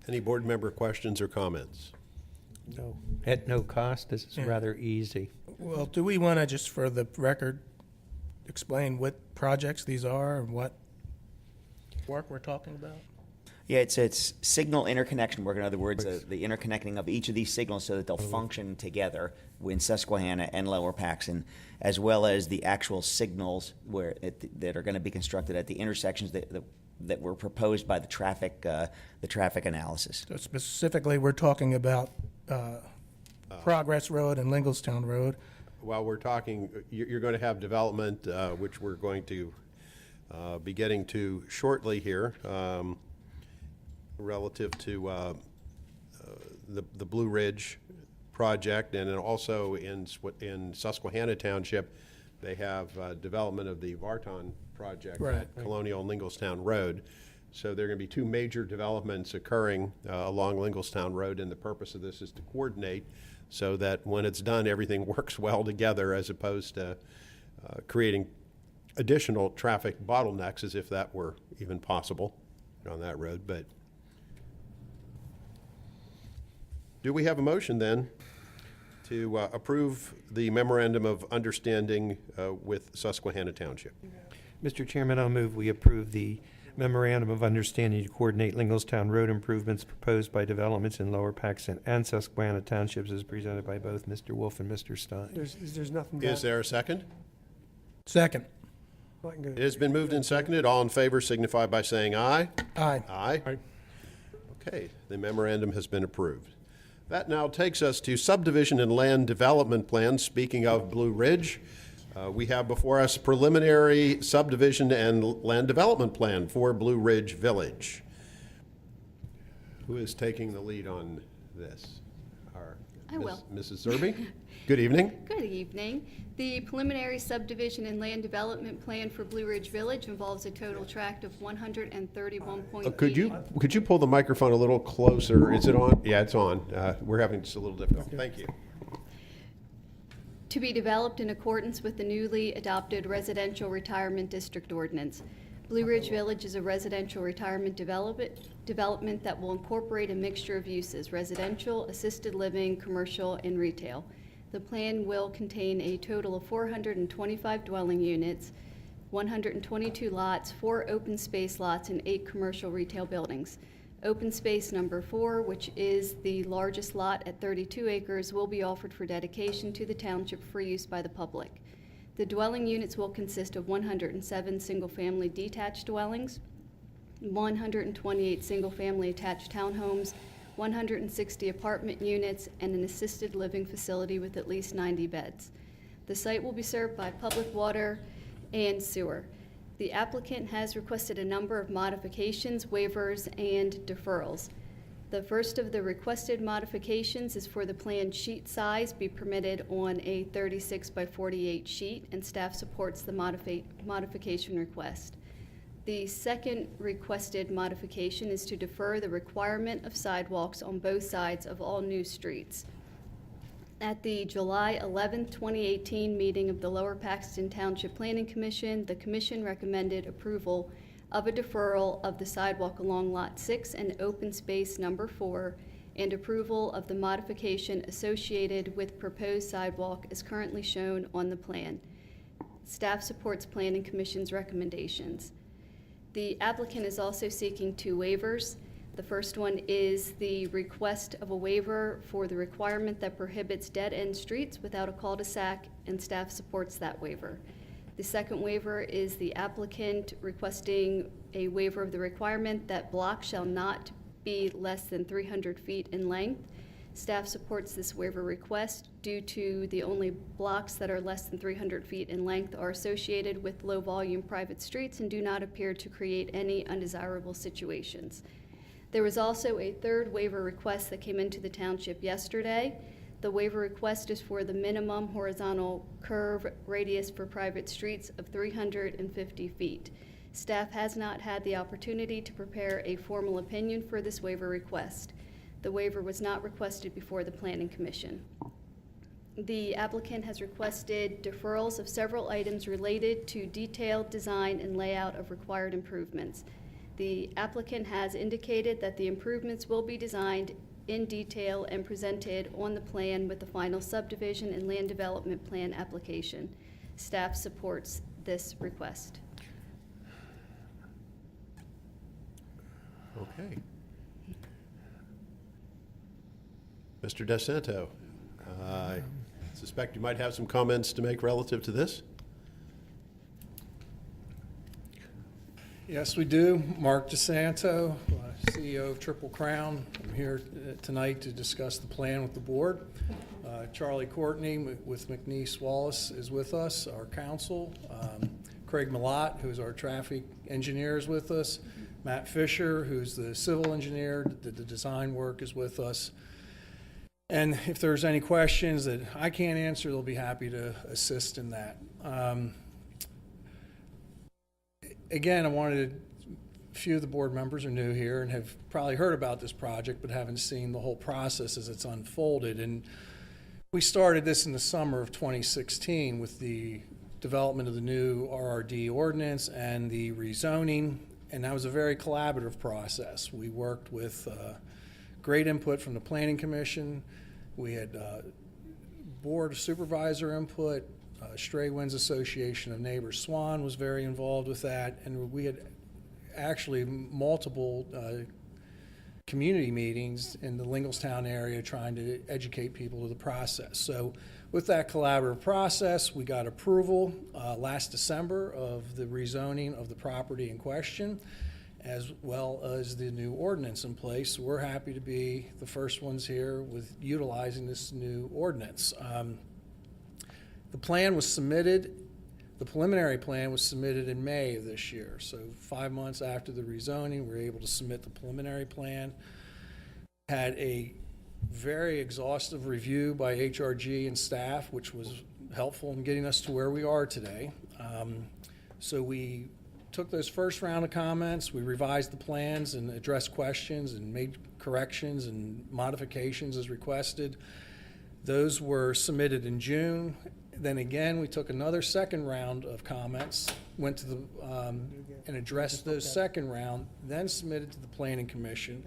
Any board member questions or comments? No. At no cost, this is rather easy. Well, do we want to just for the record explain what projects these are and what work we're talking about? Yeah, it's signal interconnection work. In other words, the interconnecting of each of these signals so that they'll function together in Susquehanna and Lower Paxton, as well as the actual signals that are going to be constructed at the intersections that were proposed by the traffic analysis. So specifically, we're talking about Progress Road and Lingelstown Road. While we're talking, you're going to have development, which we're going to be getting to shortly here, relative to the Blue Ridge project, and then also in Susquehanna Township, they have development of the Varton project at Colonial and Lingelstown Road. So there are going to be two major developments occurring along Lingelstown Road, and the purpose of this is to coordinate so that when it's done, everything works well together, as opposed to creating additional traffic bottlenecks, as if that were even possible on that road. But do we have a motion then to approve the memorandum of understanding with Susquehanna Township? Mr. Chairman, I'll move we approve the memorandum of understanding to coordinate Lingelstown Road improvements proposed by developments in Lower Paxton and Susquehanna Townships as presented by both Mr. Wolf and Mr. Stein. There's nothing. Is there a second? Second. It has been moved and seconded. All in favor signify by saying aye. Aye. Aye. Okay, the memorandum has been approved. That now takes us to subdivision and land development plans. Speaking of Blue Ridge, we have before us preliminary subdivision and land development plan for Blue Ridge Village. Who is taking the lead on this? I will. Mrs. Zerbe? Good evening. Good evening. The preliminary subdivision and land development plan for Blue Ridge Village involves a total tract of 131.8. Could you pull the microphone a little closer? Is it on? Yeah, it's on. We're having just a little difficulty. Thank you. To be developed in accordance with the newly adopted residential retirement district ordinance. Blue Ridge Village is a residential retirement development that will incorporate a mixture of uses: residential, assisted living, commercial, and retail. The plan will contain a total of 425 dwelling units, 122 lots, 4 open space lots, and 8 commercial retail buildings. Open space number 4, which is the largest lot at 32 acres, will be offered for dedication to the township for use by the public. The dwelling units will consist of 107 single-family detached dwellings, 128 single-family attached townhomes, 160 apartment units, and an assisted living facility with at least 90 beds. The site will be served by public water and sewer. The applicant has requested a number of modifications, waivers, and deferrals. The first of the requested modifications is for the planned sheet size be permitted on a 36 by 48 sheet, and staff supports the modification request. The second requested modification is to defer the requirement of sidewalks on both sides of all new streets. At the July 11, 2018 meeting of the Lower Paxton Township Planning Commission, the commission recommended approval of a deferral of the sidewalk along Lot 6 and open space number 4, and approval of the modification associated with proposed sidewalk as currently shown on the plan. Staff supports Planning Commission's recommendations. The applicant is also seeking 2 waivers. The first one is the request of a waiver for the requirement that prohibits dead-end streets without a cul-de-sac, and staff supports that waiver. The second waiver is the applicant requesting a waiver of the requirement that blocks shall not be less than 300 feet in length. Staff supports this waiver request due to the only blocks that are less than 300 feet in length are associated with low-volume private streets and do not appear to create any undesirable situations. There was also a third waiver request that came into the township yesterday. The waiver request is for the minimum horizontal curve radius for private streets of 350 feet. Staff has not had the opportunity to prepare a formal opinion for this waiver request. The waiver was not requested before the Planning Commission. The applicant has requested deferrals of several items related to detailed design and layout of required improvements. The applicant has indicated that the improvements will be designed in detail and presented on the plan with the final subdivision and land development plan application. Staff supports this request. Okay. Mr. DeSanto, I suspect you might have some comments to make relative to this. Yes, we do. Mark DeSanto, CEO of Triple Crown. I'm here tonight to discuss the plan with the board. Charlie Courtney with McNeese Wallace is with us, our counsel. Craig Malott, who's our traffic engineer, is with us. Matt Fisher, who's the civil engineer, did the design work, is with us. And if there's any questions that I can't answer, they'll be happy to assist in that. Again, I wanted, a few of the board members are new here and have probably heard about this project but haven't seen the whole process as it's unfolded. And we started this in the summer of 2016 with the development of the new RRD ordinance and the rezoning, and that was a very collaborative process. We worked with great input from the Planning Commission. We had Board of Supervisor input. Stray Winds Association of Neighbors Swan was very involved with that, and we had actually multiple community meetings in the Lingelstown area trying to educate people to the process. So with that collaborative process, we got approval last December of the rezoning of the property in question, as well as the new ordinance in place. We're happy to be the first ones here with utilizing this new ordinance. The plan was submitted, the preliminary plan was submitted in May of this year. So 5 months after the rezoning, we were able to submit the preliminary plan. Had a very exhaustive review by HRG and staff, which was helpful in getting us to where we are today. So we took those first round of comments, we revised the plans and addressed questions and made corrections and modifications as requested. Those were submitted in June. Then again, we took another second round of comments, went to the, and addressed those second round, then submitted to the Planning Commission.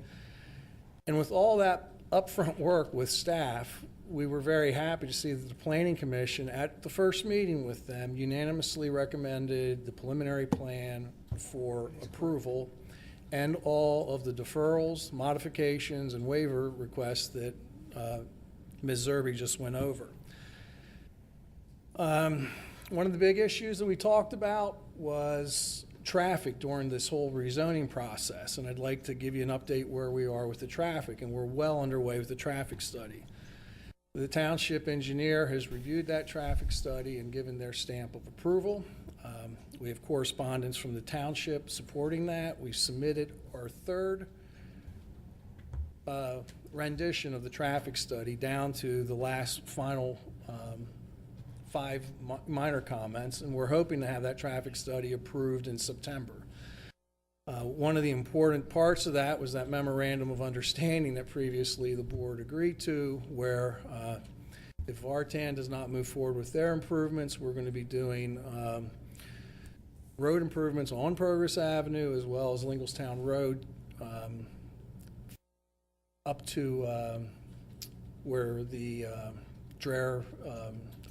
And with all that upfront work with staff, we were very happy to see that the Planning Commission, at the first meeting with them, unanimously recommended the preliminary plan for approval and all of the deferrals, modifications, and waiver requests that Ms. Zerby just went over. One of the big issues that we talked about was traffic during this whole rezoning process, and I'd like to give you an update where we are with the traffic, and we're well underway with the traffic study. The township engineer has reviewed that traffic study and given their stamp of approval. We have correspondence from the township supporting that. We submitted our third rendition of the traffic study down to the last final 5 minor comments, and we're hoping to have that traffic study approved in September. One of the important parts of that was that memorandum of understanding that previously the board agreed to, where if Vartan does not move forward with their improvements, we're going to be doing road improvements on Progress Avenue as well as Lingelstown Road up to where the Dreher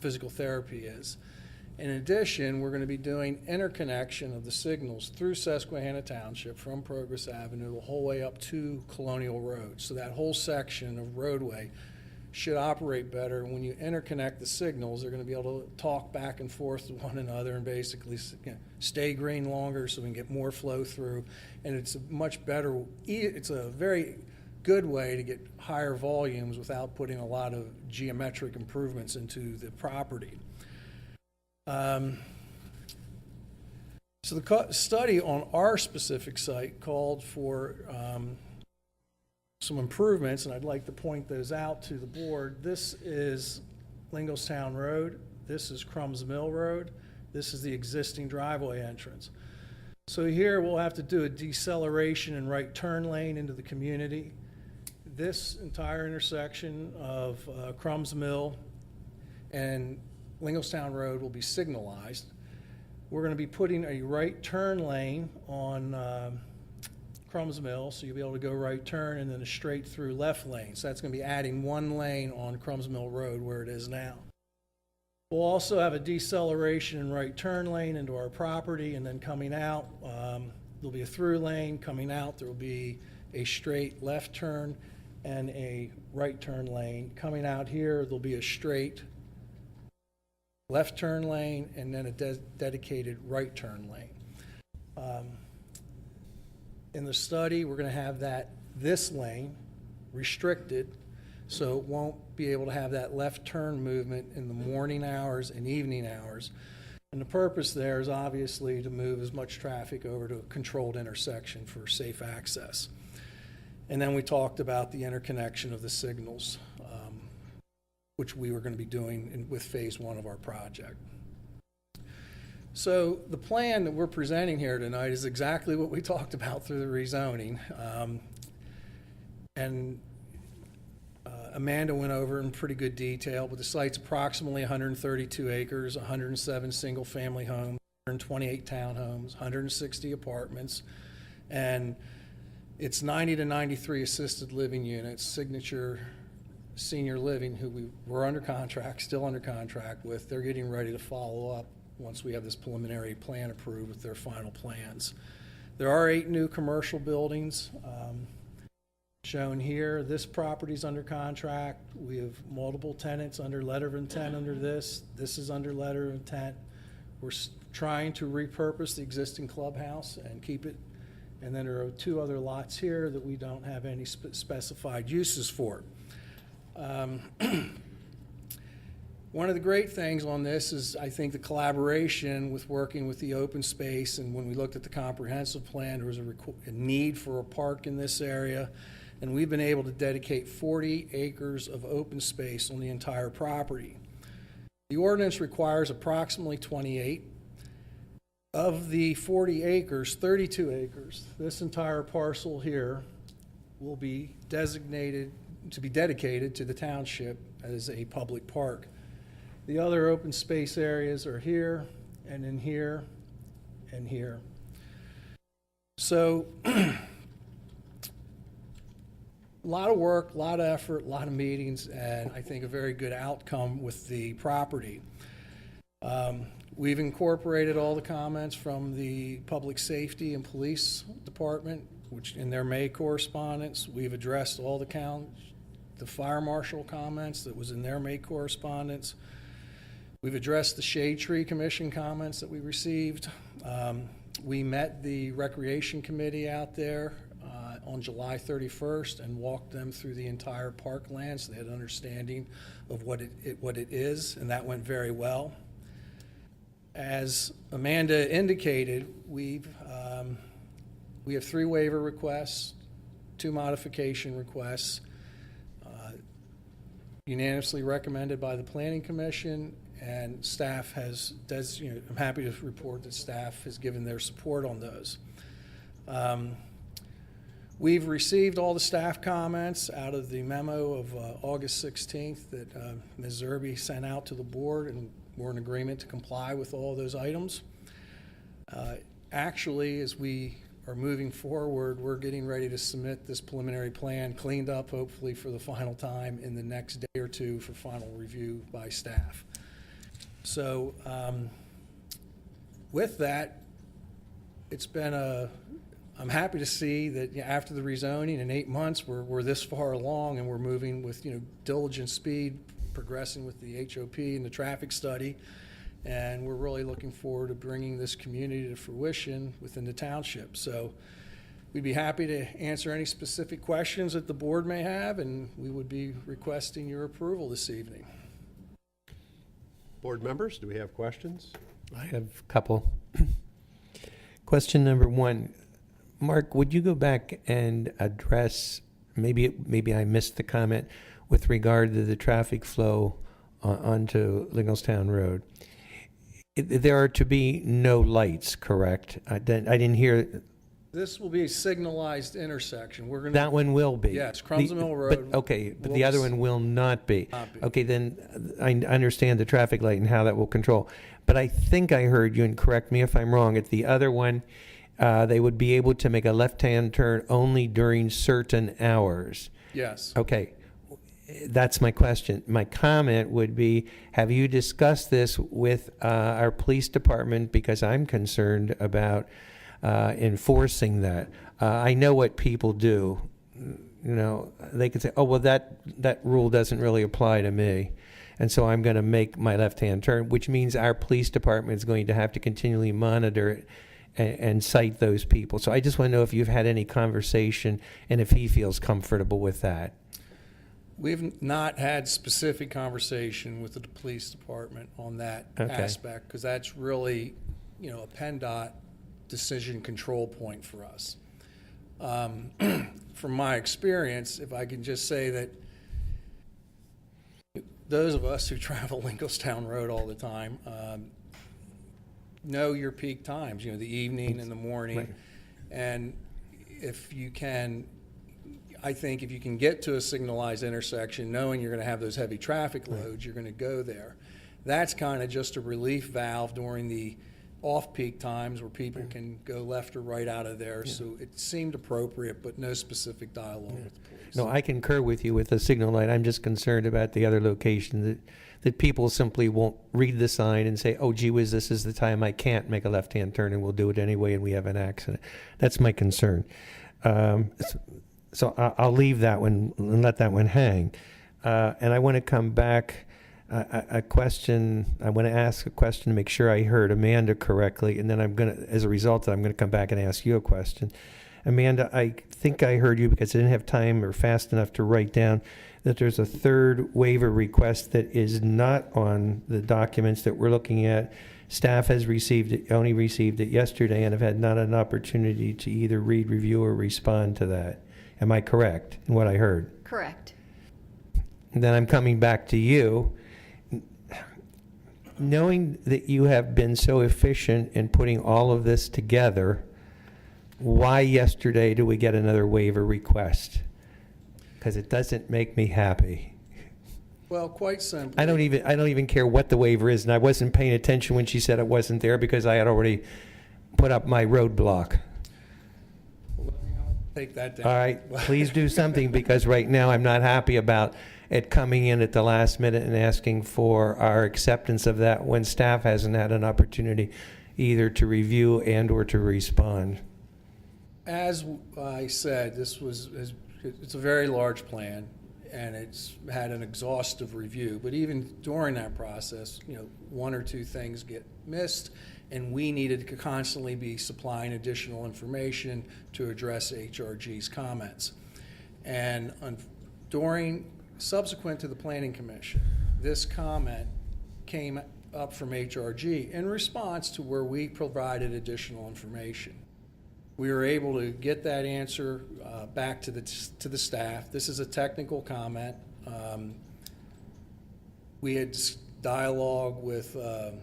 physical therapy is. In addition, we're going to be doing interconnection of the signals through Susquehanna Township from Progress Avenue the whole way up to Colonial Road. So that whole section of roadway should operate better. When you interconnect the signals, they're going to be able to talk back and forth to one another and basically stay green longer so we can get more flow through. And it's a much better, it's a very good way to get higher volumes without putting a lot of geometric improvements into the property. So the study on our specific site called for some improvements, and I'd like to point those out to the board. This is Lingostown Road. This is Crumbs Mill Road. This is the existing driveway entrance. So here we'll have to do a deceleration and right turn lane into the community. This entire intersection of Crumbs Mill and Lingostown Road will be signalized. We're going to be putting a right turn lane on Crumbs Mill, so you'll be able to go right turn and then a straight through left lane. So that's going to be adding one lane on Crumbs Mill Road where it is now. We'll also have a deceleration and right turn lane into our property, and then coming out, there'll be a through lane. Coming out, there will be a straight left turn and a right turn lane. Coming out here, there'll be a straight left turn lane and then a dedicated right turn lane. In the study, we're going to have this lane restricted, so it won't be able to have that left turn movement in the morning hours and evening hours. And the purpose there is obviously to move as much traffic over to a controlled intersection for safe access. And then we talked about the interconnection of the signals, which we were going to be doing with phase one of our project. So the plan that we're presenting here tonight is exactly what we talked about through the rezoning. Amanda went over in pretty good detail, but the site's approximately 132 acres, 107 single-family homes, 128 townhomes, 160 apartments, and it's 90 to 93 assisted living units, Signature Senior Living, who we're under contract, still under contract with. They're getting ready to follow up once we have this preliminary plan approved with their final plans. There are 8 new commercial buildings shown here. This property's under contract. We have multiple tenants under letter of intent under this. This is under letter of intent. We're trying to repurpose the existing clubhouse and keep it. And then there are 2 other lots here that we don't have any specified uses for. One of the great things on this is, I think, the collaboration with working with the open space. And when we looked at the comprehensive plan, there was a need for a park in this area. And we've been able to dedicate 40 acres of open space on the entire property. The ordinance requires approximately 28. Of the 40 acres, 32 acres, this entire parcel here will be designated to be dedicated to the township as a public park. The other open space areas are here and in here and here. So a lot of work, a lot of effort, a lot of meetings, and I think a very good outcome with the property. We've incorporated all the comments from the Public Safety and Police Department, which in their May correspondence. We've addressed all the Fire Marshal comments that was in their May correspondence. We've addressed the Shade Tree Commission comments that we received. We met the Recreation Committee out there on July 31st and walked them through the entire parkland so they had an understanding of what it is, and that went very well. As Amanda indicated, we have 3 waiver requests, 2 modification requests, unanimously recommended by the Planning Commission, and staff has, I'm happy to report that staff has given their support on those. We've received all the staff comments out of the memo of August 16th that Ms. Zerby sent out to the board, and we're in agreement to comply with all those items. Actually, as we are moving forward, we're getting ready to submit this preliminary plan cleaned up, hopefully for the final time in the next day or 2 for final review by staff. So with that, it's been I'm happy to see that after the rezoning in 8 months, we're this far along and we're moving with, diligent speed, progressing with the HOP and the traffic study. And we're really looking forward to bringing this community to fruition within the township. So we'd be happy to answer any specific questions that the board may have, and we would be requesting your approval this evening. Board members, do we have questions? I have a couple. Question number one, Mark, would you go back and address, maybe I missed the comment, with regard to the traffic flow onto Linglestown Road? There are to be no lights, correct? I didn't hear. This will be a signalized intersection. We're going to. That one will be. Yes, Crumbs Mill Road. But, okay, but will the other be- one will not be. Not be. Okay, then I understand the traffic light and how that will control. But I think I heard you, and correct me if I'm wrong, at the other one, they would be able to make a left-hand turn only during certain hours. Yes. Okay, that's my question. My comment would be, have you discussed this with our police department? Because I'm concerned about enforcing that. I know what people do. They can say, oh, well, that rule doesn't really apply to me. And so I'm going to make my left-hand turn, which means our police department is going to have to continually monitor it and cite those people. So I just want to know if you've had any conversation and if he feels comfortable with that. We've not had specific conversation with the police department on that Okay. aspect, because that's really, a PennDOT decision control point for us. From my experience, if I can just say that those of us who travel Linglestown Road all the time know your peak times, the evening and the morning. Right. And if you can, I think if you can get to a signalized intersection, knowing you're going to have those heavy traffic loads, you're going to go there. That's kind of just a relief valve during the off-peak times where people can go left or right out of there. So it seemed appropriate, but no specific dialogue with the police. No, I concur with you with the signal light. I'm just concerned about the other location, that people simply won't read the sign and say, oh, gee whiz, this is the time I can't make a left-hand turn, and we'll do it anyway, and we have an accident. That's my concern. So I'll leave that one and let that one hang. And I want to come back, I want to ask a question to make sure I heard Amanda correctly, and then as a result, I'm going to come back and ask you a question. Amanda, I think I heard you, because I didn't have time or fast enough to write down, that there's a third waiver request that is not on the documents that we're looking at. Staff has only received it yesterday, and have had not an opportunity to either read, review, or respond to that. Am I correct in what I heard? Correct. And then I'm coming back to you. Knowing that you have been so efficient in putting all of this together, why yesterday do we get another waiver request? Because it doesn't make me happy. Well, quite simply. I don't even care what the waiver is, and I wasn't paying attention when she said it wasn't there because I had already put up my roadblock. Take that down. All right, please do something, because right now I'm not happy about it coming in at the last minute and asking for our acceptance of that when staff hasn't had an opportunity either to review and or to respond. As I said, it's a very large plan, and it's had an exhaustive review. But even during that process, one or two things get missed, and we needed to constantly be supplying additional information to address HRG's comments. And subsequent to the Planning Commission, this comment came up from HRG in response to where we provided additional information. We were able to get that answer back to the staff. This is a technical comment. We had dialogue with the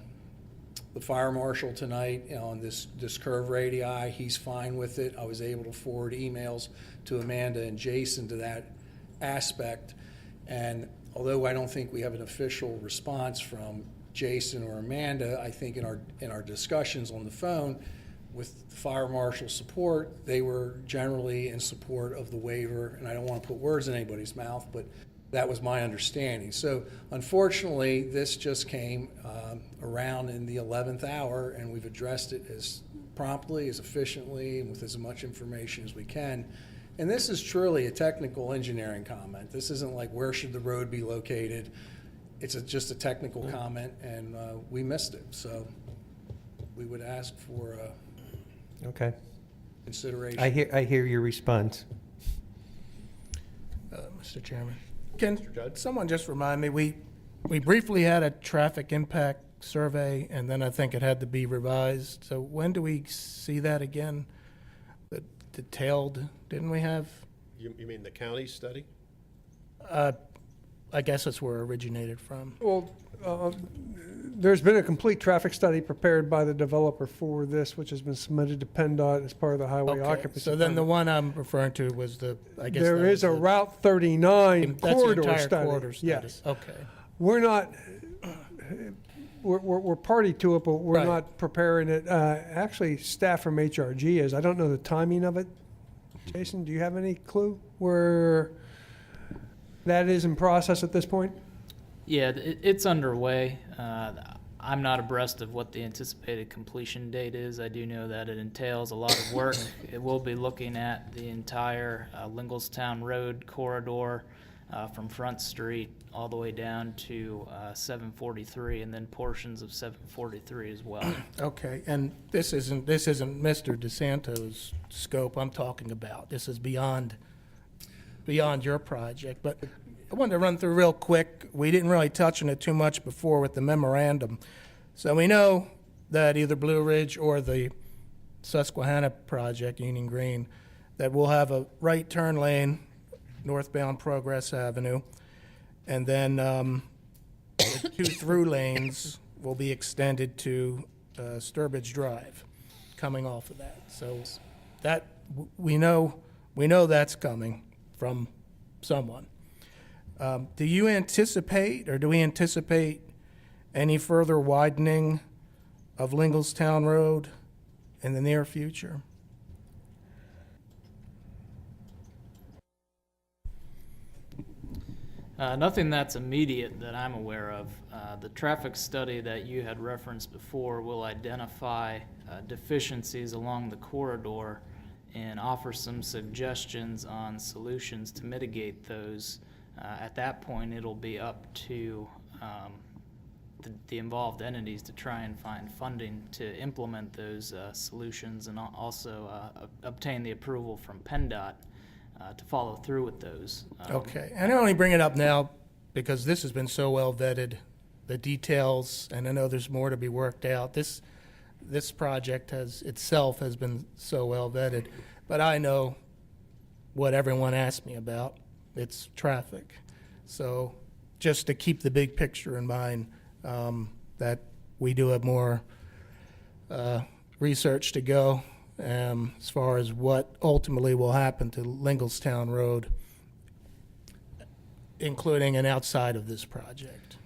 fire marshal tonight on this curve radii. He's fine with it. I was able to forward emails to Amanda and Jason to that aspect. And although I don't think we have an official response from Jason or Amanda, I think in our discussions on the phone with fire marshal support, they were generally in support of the waiver. And I don't want to put words in anybody's mouth, but That was my understanding. So unfortunately, this just came around in the 11th hour, and we've addressed it as promptly, as efficiently, and with as much information as we can. And this is truly a technical engineering comment. This isn't like where should the road be located. It's just a technical comment, and we missed it. So we would ask for Okay. consideration. I hear your response. Mr. Chairman. Can Judd? someone just remind me, we briefly had a traffic impact survey, and then I think it had to be revised. So when do we see that again? The detailed, didn't we have? You mean the county study? I guess that's where it originated from. Well, there's been a complete traffic study prepared by the developer for this, which has been submitted to PennDOT as part of the highway Okay, occupancy. so then the permit. one I'm referring to was the, I guess. There that is was a the- Route 39 That's the corridor entire study. corridor study. Yes. Okay. We're not, we're party to it, but we're Right. not preparing it. Actually, staff from HRG is. I don't know the timing of it. Jason, do you have any clue where that is in process at this point? Yeah, it's underway. I'm not abreast of what the anticipated completion date is. I do know that it entails a lot of work. It will be looking at the entire Linglestown Road corridor from Front Street all the way down to 743, and then portions of 743 as well. Okay, and this isn't Mr. DeSanto's scope I'm talking about. This is beyond your project, but I wanted to run through real quick. We didn't really touch on it too much before with the memorandum. So we know that either Blue Ridge or the Susquehanna project, Union Green, that will have a right turn lane northbound Progress Avenue, and then the 2 through lanes will be extended to Sturbridge Drive, coming off of that. So that we know that's coming from someone. Do you anticipate, or do we anticipate any further widening of Linglestown Road in the near future? Nothing that's immediate that I'm aware of. The traffic study that you had referenced before will identify deficiencies along the corridor and offer some suggestions on solutions to mitigate those. At that point, it'll be up to the involved entities to try and find funding to implement those solutions, and also obtain the approval from PennDOT to follow through with those. Okay, and I only bring it up now because this has been so well vetted, the details, and I know there's more to be worked out. This project itself has been so well vetted, but I know what everyone asked me about. It's traffic. So just to keep the big picture in mind, that we do have more research to go as far as what ultimately will happen to Linglestown Road, including and outside of this project.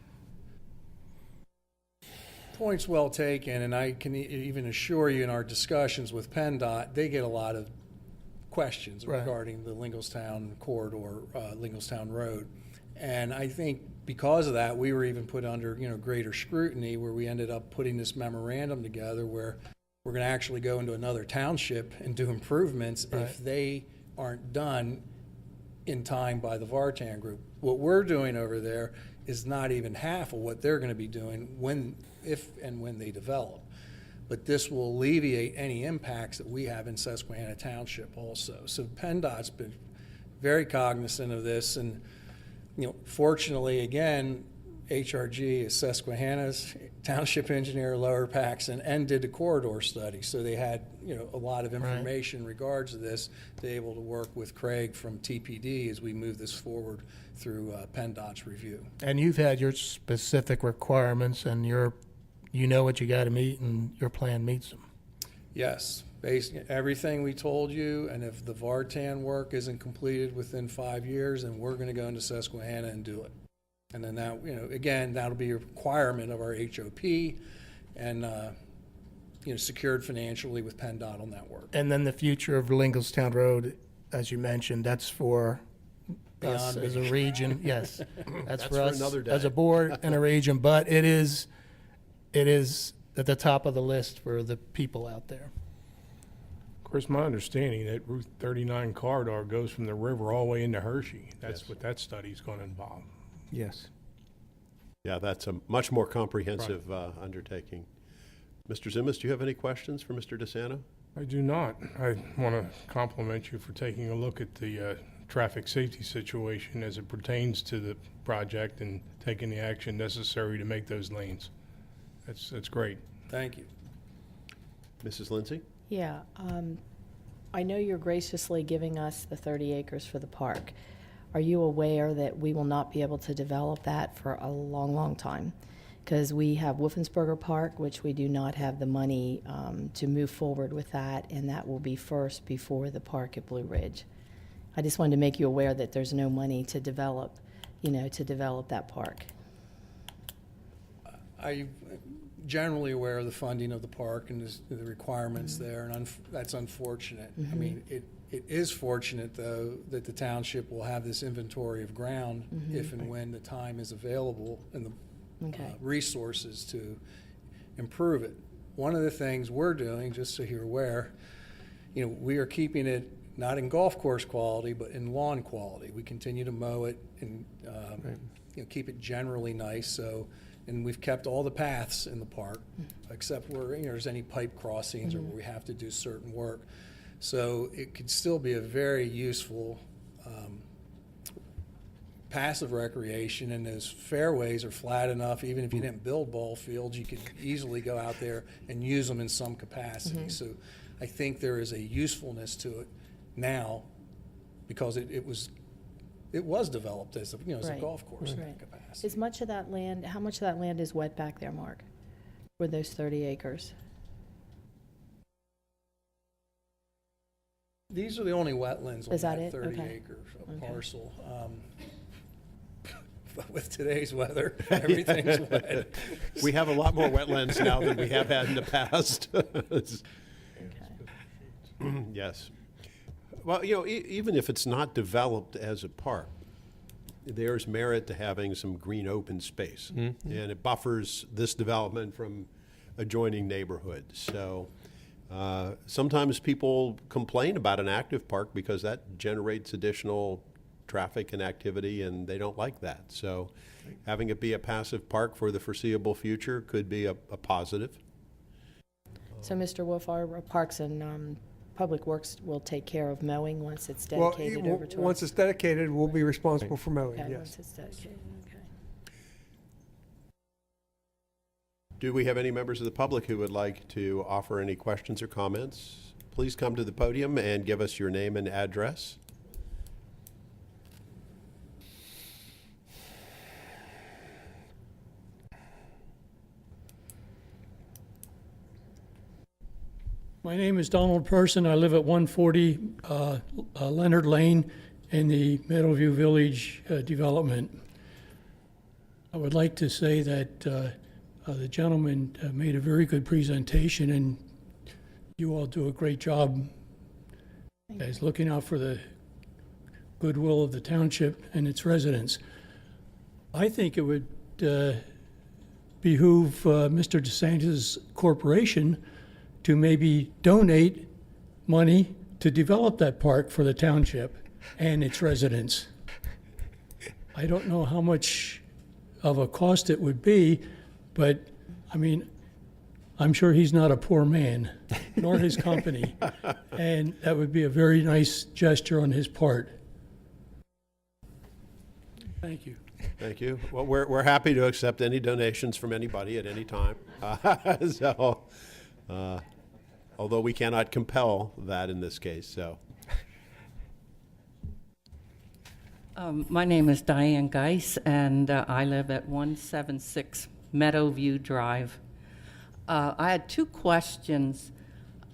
Point's well taken, and I can even assure you in our discussions with PennDOT, they get a lot of questions Right. regarding the Linglestown corridor, Linglestown Road. And I think because of that, we were even put under, greater scrutiny, where we ended up putting this memorandum together where we're going to actually go into another township and do improvements Right. if they aren't done in time by the Vartan group. What we're doing over there is not even half of what they're going to be doing if and when they develop. But this will alleviate any impacts that we have in Susquehanna Township also. So PennDOT's been very cognizant of this, and fortunately, again, HRG is Susquehanna's township engineer, Lower Paxton, and did the corridor study. So they had, a lot of information in regards to this. They're able to work with Craig from TPD as we move this forward through PennDOT's review. And you've had your specific requirements, and you know what you got to meet, and your plan meets them. Yes, everything we told you, and if the Vartan work isn't completed within 5 years, then we're going to go into Susquehanna and do it. And then that, again, that'll be a requirement of our HOP, and secured financially with PennDOT on that work. And then the future of Linglestown Road, as you mentioned, that's for us Beyond as a region, yes. That's for for us another as a day. board and a region, but it is at the top of the list for the people out there. Of course, my understanding that Route 39 corridor goes from the river all the way into Hershey. That's Yes. what that study's going to involve. Yes. Yeah, that's a much more comprehensive undertaking. Mr. Zimas, do you have any questions for Mr. DeSanto? I do not. I want to compliment you for taking a look at the traffic safety situation as it pertains to the project and taking the action necessary to make those lanes. That's great. Thank you. Mrs. Lindsay? Yeah, I know you're graciously giving us the 30 acres for the park. Are you aware that we will not be able to develop that for a long, long time? Because we have Wolfensberger Park, which we do not have the money to move forward with that, and that will be first before the park at Blue Ridge. I just wanted to make you aware that there's no money to develop, to develop that park. I'm generally aware of the funding of the park and the requirements there, and that's unfortunate. I mean, it is fortunate, though, that the township will have this inventory of ground if and when the time is available and the Okay. resources to improve it. One of the things we're doing, just so you're aware, we are keeping it not in golf course quality, but in lawn quality. We continue to mow it and keep it generally nice. So, and we've kept all the paths in the park, except where there's any pipe crossings or where we have to do certain work. So it could still be a very useful passive recreation, and those fairways are flat enough, even if you didn't build ball fields, you could easily go out there and use them in some capacity. So I think there is a usefulness to it now because it was developed as as a Right. golf course in Right. that capacity. Is much of that land, how much of that land is wet back there, Mark? For those 30 acres? These are the only wetlands on Is that that it? 30 Okay. acre Okay. parcel. But with today's weather, everything's wet. We have a lot more wetlands now than we have had in the past. Yes. Well, even if it's not developed as a park, there's merit to having some green open space. And it buffers this development from adjoining neighborhoods. So sometimes people complain about an active park because that generates additional traffic and activity, and they don't like that. So having it be a passive park for the foreseeable future could be a positive. So, Mr. Wolf, our Parks and Public Works will take care of mowing once it's Well, dedicated over to us? once it's dedicated, we'll be responsible for mowing, Okay, yes. once it's dedicated, okay. Do we have any members of the public who would like to offer any questions or comments? Please come to the podium and give us your name and address. My name is Donald Person. I live at 140 Leonard Lane in the Meadowview Village development. I would like to say that the gentleman made a very good presentation, and you all do a great job as looking out for the goodwill of the township and its residents. I think it would behoove Mr. DeSantis' corporation to maybe donate money to develop that park for the township and its residents. I don't know how much of a cost it would be, but I mean, I'm sure he's not a poor man, nor his company, and that would be a very nice gesture on his part. Thank you. Thank you. Well, we're happy to accept any donations from anybody at any time. Although we cannot compel that in this case, so. My name is Diane Geis, and I live at 176 Meadowview Drive. I had two questions.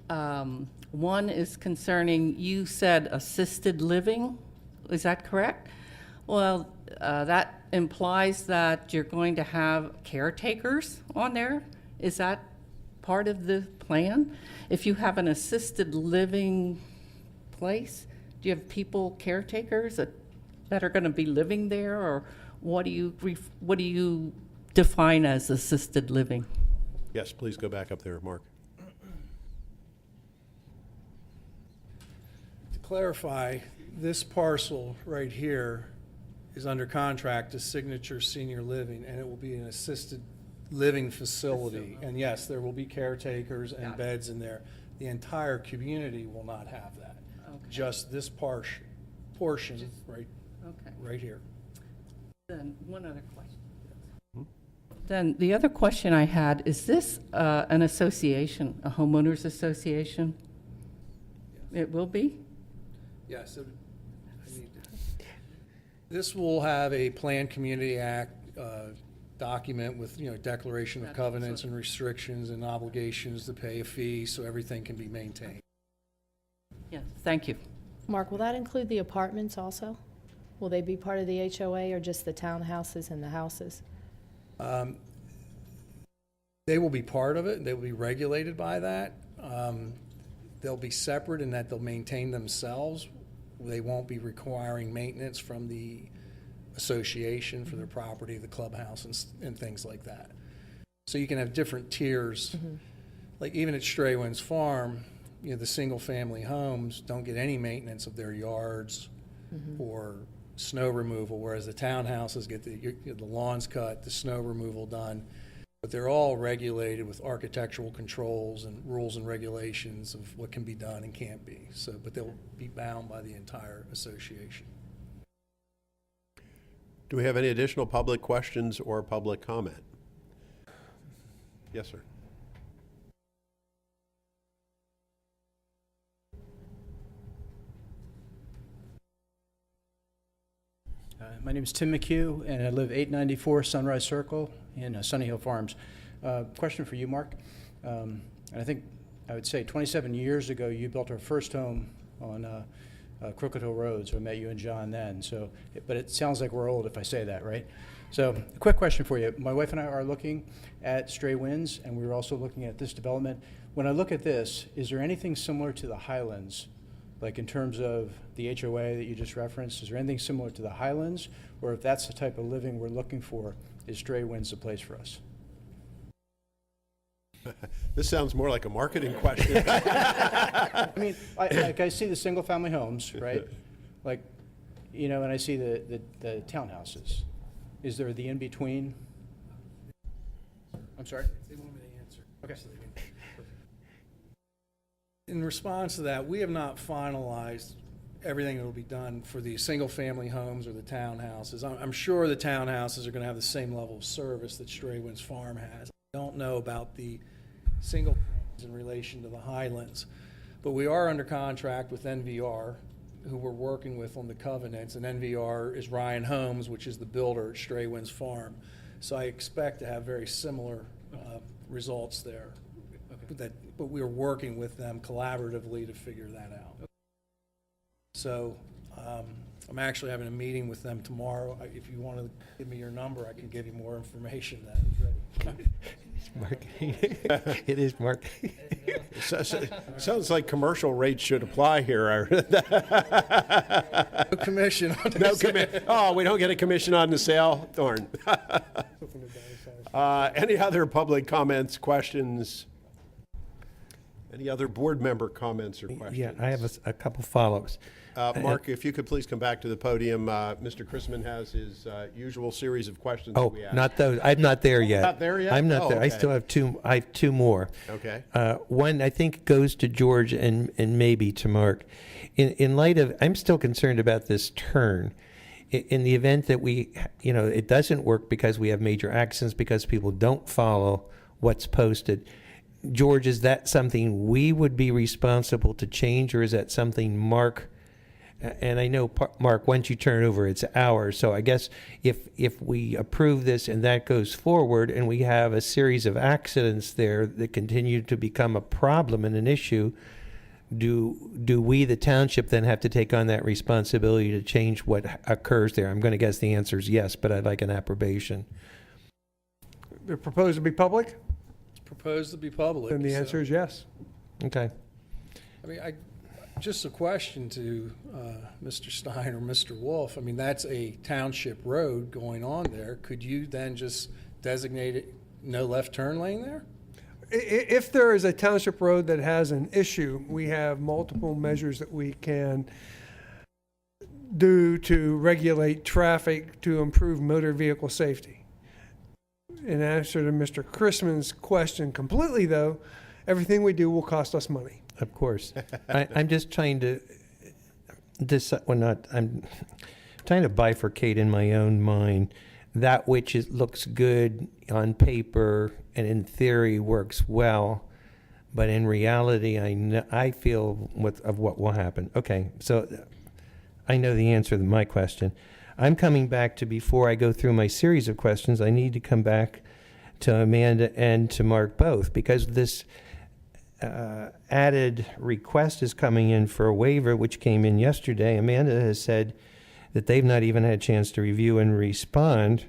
One is concerning, you said assisted living, is that correct? Well, that implies that you're going to have caretakers on there. Is that part of the plan? If you have an assisted living place, do you have people, caretakers? that are going to be living there, or what do you define as assisted living? Yes, please go back up there, Mark. To clarify, this parcel right here is under contract to Signature Senior Living, and it will be an assisted living facility. And yes, there will be caretakers and beds in there. The entire community will not have that. Okay. Just this portion, right, Okay. right here. Then one other question. Then the other question I had, is this an association, a homeowners association? It will be? Yes, this will have a Planned Community Act document with, declaration of covenants and restrictions and obligations to pay a fee, so everything can be maintained. Yes, thank you. Mark, will that include the apartments also? Will they be part of the HOA or just the townhouses and the houses? They will be part of it. They will be regulated by that. They'll be separate in that they'll maintain themselves. They won't be requiring maintenance from the association for their property, the clubhouse, and things like that. So you can have different tiers. Like even at Stray Winds Farm, the single-family homes don't get any maintenance of their yards or snow removal, whereas the townhouses get the lawns cut, the snow removal done. But they're all regulated with architectural controls and rules and regulations of what can be done and can't be. So, but they'll be bound by the entire association. Do we have any additional public questions or public comment? Yes, sir. My name is Tim McHugh, and I live 894 Sunrise Circle in Sunny Hill Farms. Question for you, Mark. And I think I would say 27 years ago, you built our first home on Crooked Hill Road, so I met you and John then. So, but it sounds like we're old if I say that, right? So, a quick question for you. My wife and I are looking at Stray Winds, and we were also looking at this development. When I look at this, is there anything similar to the Highlands? Like in terms of the HOA that you just referenced, is there anything similar to the Highlands? Or if that's the type of living we're looking for, is Stray Winds the place for us? This sounds more like a marketing question. I mean, I see the single-family homes, right? Like, and I see the townhouses. Is there the in-between? I'm sorry? They want me to answer. Okay. In response to that, we have not finalized everything that will be done for the single-family homes or the townhouses. I'm sure the townhouses are going to have the same level of service that Stray Winds Farm has. I don't know about the single in relation to the Highlands, but we are under contract with NVR, who we're working with on the covenants, and NVR is Ryan Homes, which is the builder at Stray Winds Farm. So I expect to have very similar results there. But we're working with them collaboratively to figure that out. So I'm actually having a meeting with them tomorrow. If you want to give me your number, I can give you more information then. Mark. It is Mark. Sounds like commercial rates should apply here. No commission on No this. commission. Oh, we don't get a commission on the sale? Darn. Any other public comments, questions? Any other board member comments or questions? Yeah, I have a couple follow-ups. Mark, if you could please come back to the podium. Mr. Chrisman has his usual series of questions that Oh, we ask. not those. I'm not there yet. Not there yet? I'm not Oh, there. I okay. still have two. I have two more. Okay. One I think goes to George and maybe to Mark. In light of, I'm still concerned about this turn. In the event that it doesn't work because we have major accidents because people don't follow what's posted. George, is that something we would be responsible to change, or is that something Mark? And I know, Mark, once you turn it over, it's ours. So I guess if we approve this and that goes forward and we have a series of accidents there that continue to become a problem and an issue, do we, the township, then have to take on that responsibility to change what occurs there? I'm going to guess the answer is yes, but I'd like an approbation. They're proposed to be public? Proposed to be public. And the so- answer is yes. Okay. I mean, Just a question to Mr. Stein or Mr. Wolf. I mean, that's a township road going on there. Could you then just designate it no left turn lane there? If there is a township road that has an issue, we have multiple measures that we can do to regulate traffic to improve motor vehicle safety. In answer to Mr. Chrisman's question completely, though, everything we do will cost us money. Of course. I'm just trying to I'm trying to bifurcate in my own mind that which looks good on paper and in theory works well, but in reality, I feel of what will happen. Okay, so I know the answer to my question. I'm coming back to, before I go through my series of questions, I need to come back to Amanda and to Mark both, because this added request is coming in for a waiver, which came in yesterday. Amanda has said that they've not even had a chance to review and respond.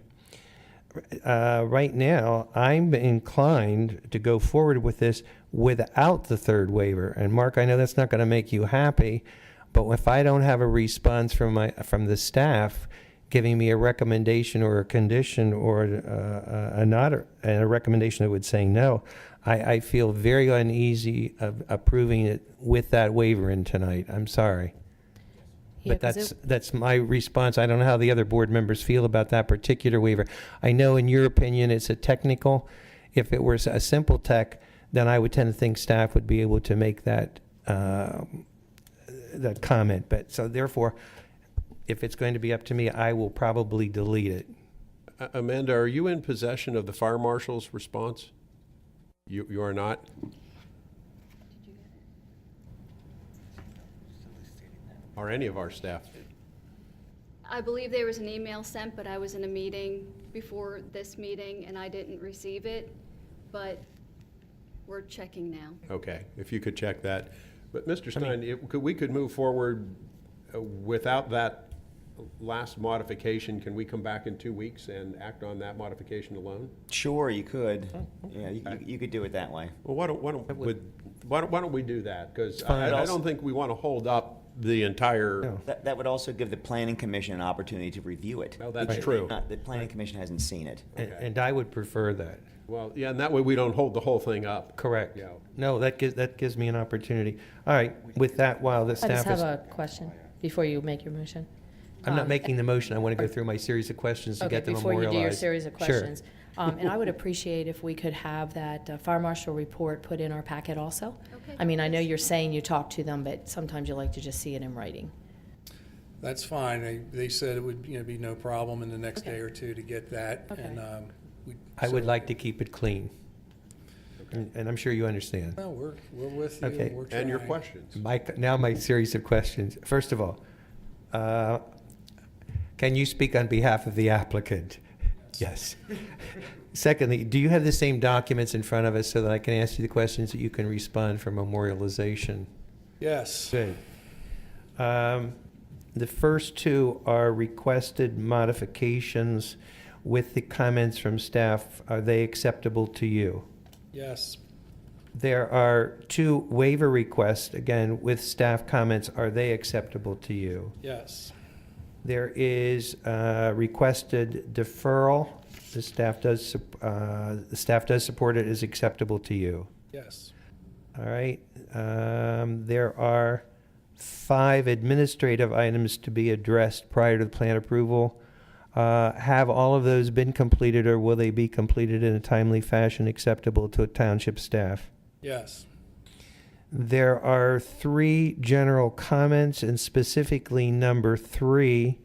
Right now, I'm inclined to go forward with this without the third waiver. And Mark, I know that's not going to make you happy, but if I don't have a response from the staff giving me a recommendation or a condition or a recommendation that would say no, I feel very uneasy of approving it with that waiver in tonight. I'm sorry. Yeah, But that's my response. I don't know how the other board members feel about that particular waiver. I know in your opinion it's a technical. If it were a simple tech, then I would tend to think staff would be able to make that comment. But so therefore, if it's going to be up to me, I will probably delete it. Amanda, are you in possession of the fire marshal's response? You are not? Or any of our staff? I believe there was an email sent, but I was in a meeting before this meeting and I didn't receive it, but we're checking now. Okay, if you could check that. But Mr. Stein, we could move forward without that last modification. Can we come back in 2 weeks and act on that modification alone? Sure, you could. Yeah, you could do it that way. Well, why don't we do that? Because fine. I don't think we want to hold up the entire. No. That would also give the planning commission an opportunity to review it. Well, that's Because true. The planning commission hasn't seen it. And I would prefer that. Well, yeah, and that way we don't hold the whole thing up. Correct. Yeah. No, that gives me an opportunity. All right, with that, while the I staff just have is, a question before you make your motion. I'm not making the motion, I want to go through my series of questions to Okay, get them before you memorialized. do your series of Sure. questions. And I would appreciate if we could have that fire marshal report put in our packet also. Okay. I mean, I know you're saying you talked to them, but sometimes you like to just see it in writing. That's fine. They said it would, be no problem in the next Okay. day or two to get that. Okay. And I would like to keep it clean. And I'm sure you understand. No, we're with you. Okay. We're And your trying. questions. Now my series of questions. First of all, can you speak on behalf of the applicant? Yes. Secondly, do you have the same documents in front of us so that I can ask you the questions that you can respond for memorialization? Yes. Good. The first two are requested modifications with the comments from staff. Are they acceptable to you? Yes. There are two waiver requests, again, with staff comments. Are they acceptable to you? Yes. There is requested deferral. The staff does support it. Is acceptable to you? Yes. All right. There are 5 administrative items to be addressed prior to the plan approval. Have all of those been completed, or will they be completed in a timely fashion acceptable to township staff? Yes. There are 3 general comments, and specifically number 3,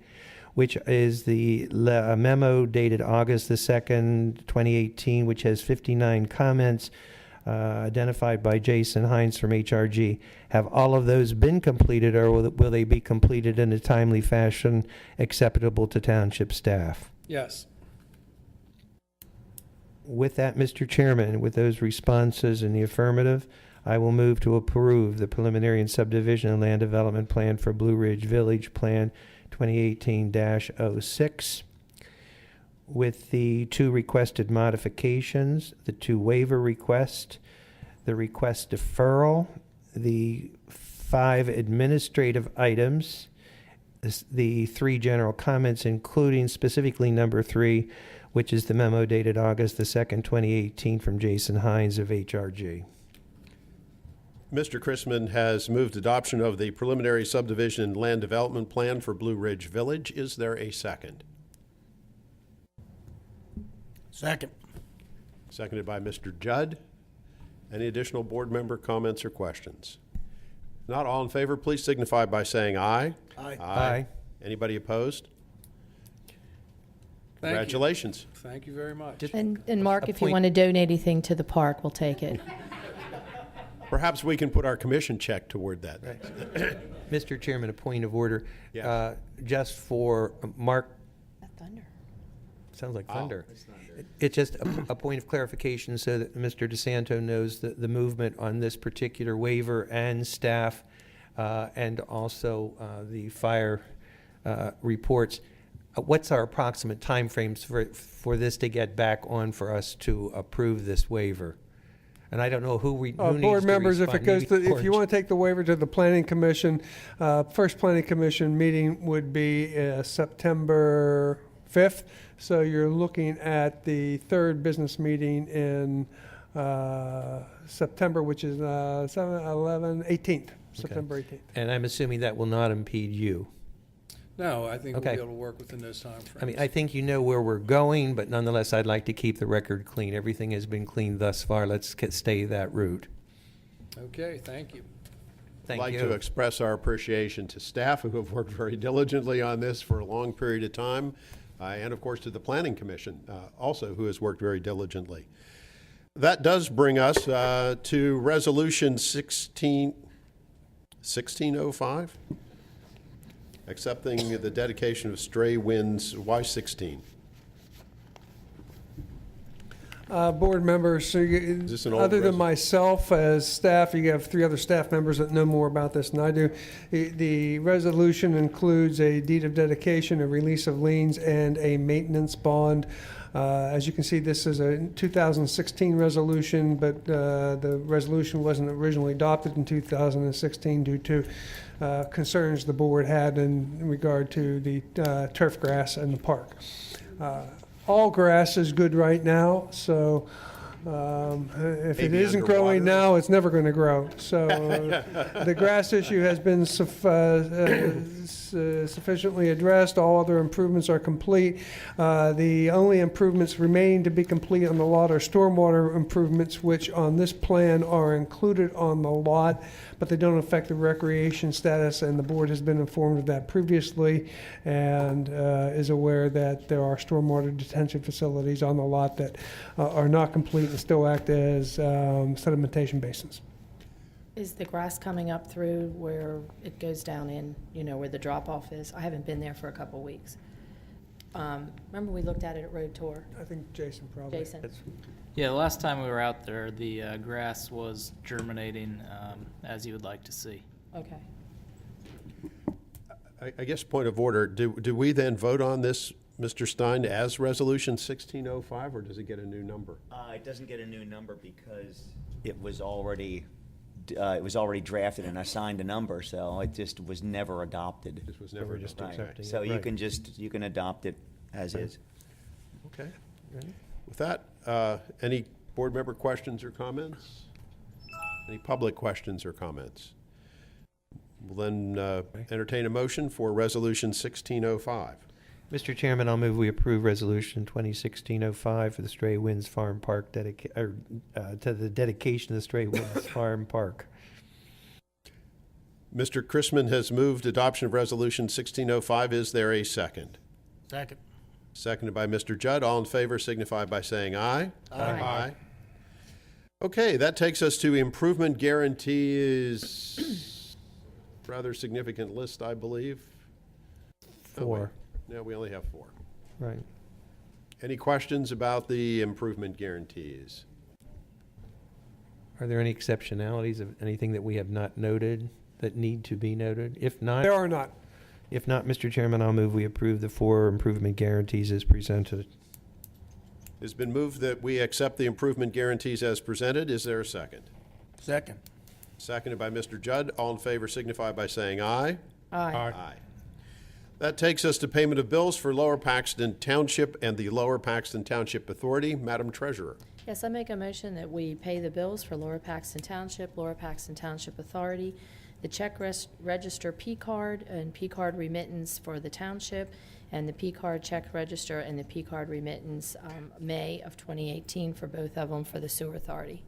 which is the memo dated August the 2nd, 2018, which has 59 comments identified by Jason Hines from HRG. Have all of those been completed, or will they be completed in a timely fashion acceptable to township staff? Yes. With that, Mr. Chairman, with those responses in the affirmative, I will move to approve the preliminary and subdivision and land development plan for Blue Ridge Village Plan 2018-06 with the 2 requested modifications, the 2 waiver requests, the request deferral, the 5 administrative items. The 3 general comments, including specifically number 3, which is the memo dated August the 2nd, 2018 from Jason Hines of HRG. Mr. Chrisman has moved adoption of the preliminary subdivision and land development plan for Blue Ridge Village. Is there a second? Second. Seconded by Mr. Judd. Any additional board member comments or questions? Not all in favor, please signify by saying aye. Aye. Aye. Anybody opposed? Thank you. Congratulations. Thank you very much. And Mark, a if you point- want to donate anything to the park, we'll take it. Perhaps we can put our commission check toward that. Mr. Chairman, a point of order. Yes. Just for Mark, Thunder. sounds like thunder. It's just a point of clarification so that Mr. DeSanto knows the movement on this particular waiver and staff and also the fire reports. What's our approximate timeframes for this to get back on for us to approve this waiver? And I don't know who needs Board to members, if it respond. goes Maybe to, if you George. want to take the waiver to the planning commission, first planning commission meeting would be September 5th. So you're looking at the third business meeting in September, which is 18th, September 18th. And I'm assuming that will not impede you. No, I think we'll Okay. be able to work within those timeframes. I mean, I think you know where we're going, but nonetheless, I'd like to keep the record clean. Everything has been clean thus far. Let's stay that route. Okay, thank you. Thank I'd like you. to express our appreciation to staff who have worked very diligently on this for a long period of time, and of course to the Planning Commission also, who has worked very diligently. That does bring us to Resolution 1605, accepting the dedication of Stray Winds. Why 16? Board members, so this an old other than resol- myself as staff, you have 3 other staff members that know more about this than I do. The resolution includes a deed of dedication, a release of liens, and a maintenance bond. As you can see, this is a 2016 resolution, but the resolution wasn't originally adopted in 2016 due to concerns the board had in regard to the turf grass in the park. All grass is good right now, so if it Maybe isn't growing underwater. now, it's never going to grow. So the grass issue has been sufficiently addressed. All other improvements are complete. The only improvements remaining to be complete on the lot are stormwater improvements, which on this plan are included on the lot, but they don't affect the recreation status, and the board has been informed of that previously and is aware that there are stormwater detention facilities on the lot that are not complete and still act as sedimentation basins. Is the grass coming up through where it goes down in, where the drop-off is? I haven't been there for a couple weeks. Remember we looked at it at Road Tour? I think Jason probably. Jason? Yeah, the last time we were out there, the grass was germinating as you would like to see. Okay. I guess point of order, do we then vote on this, Mr. Stein, as Resolution 1605, or does it get a new number? It doesn't get a new number because it was already drafted and assigned a number, so it just was never adopted. This was never just Right. accepting it. So you right. you can adopt it as is. Okay. With that, any board member questions or comments? Any public questions or comments? We'll then entertain a motion for Resolution 1605. Mr. Chairman, I'll move we approve Resolution 2016-05 for the Stray Winds Farm Park to the dedication of the Stray Winds Farm Park. Mr. Chrisman has moved adoption of Resolution 1605. Is there a second? Second. Seconded by Mr. Judd. All in favor signify by saying aye. Aye. Okay, that takes us to improvement guarantees. Rather significant list, I believe. 4. No, we only have 4. Right. Any questions about the improvement guarantees? Are there any exceptionalities of anything that we have not noted that need to be noted? If not, There are not. If not, Mr. Chairman, I'll move we approve the 4 improvement guarantees as presented. It's been moved that we accept the improvement guarantees as presented. Is there a second? Second. Seconded by Mr. Judd. All in favor signify by saying aye. Aye. Aye. That takes us to payment of bills for Lower Paxton Township and the Lower Paxton Township Authority. Madam Treasurer. Yes, I make a motion that we pay the bills for Lower Paxton Township, Lower Paxton Township Authority, the check register P-card and P-card remittance for the township, and the P-card check register and the P-card remittance May of 2018 for both of them for the sewer authority.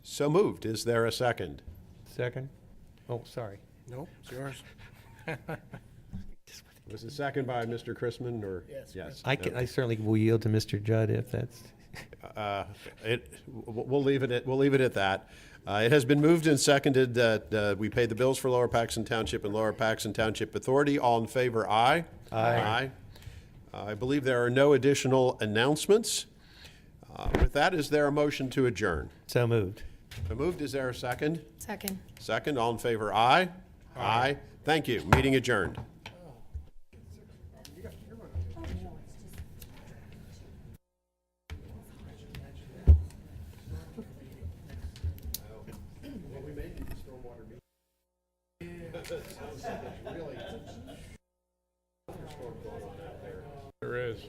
So moved. Is there a second? Second? Oh, sorry. Nope, it's yours. Was it second by Mr. Chrisman or? Yes. I certainly will yield to Mr. Judd if that's. We'll leave it at that. It has been moved and seconded that we pay the bills for Lower Paxton Township and Lower Paxton Township Authority. All in favor, aye. Aye. I believe there are no additional announcements. With that, is there a motion to adjourn? So moved. So moved. Is there a second? Second. Second. All in favor, aye. Aye. Thank you. Meeting adjourned. There is.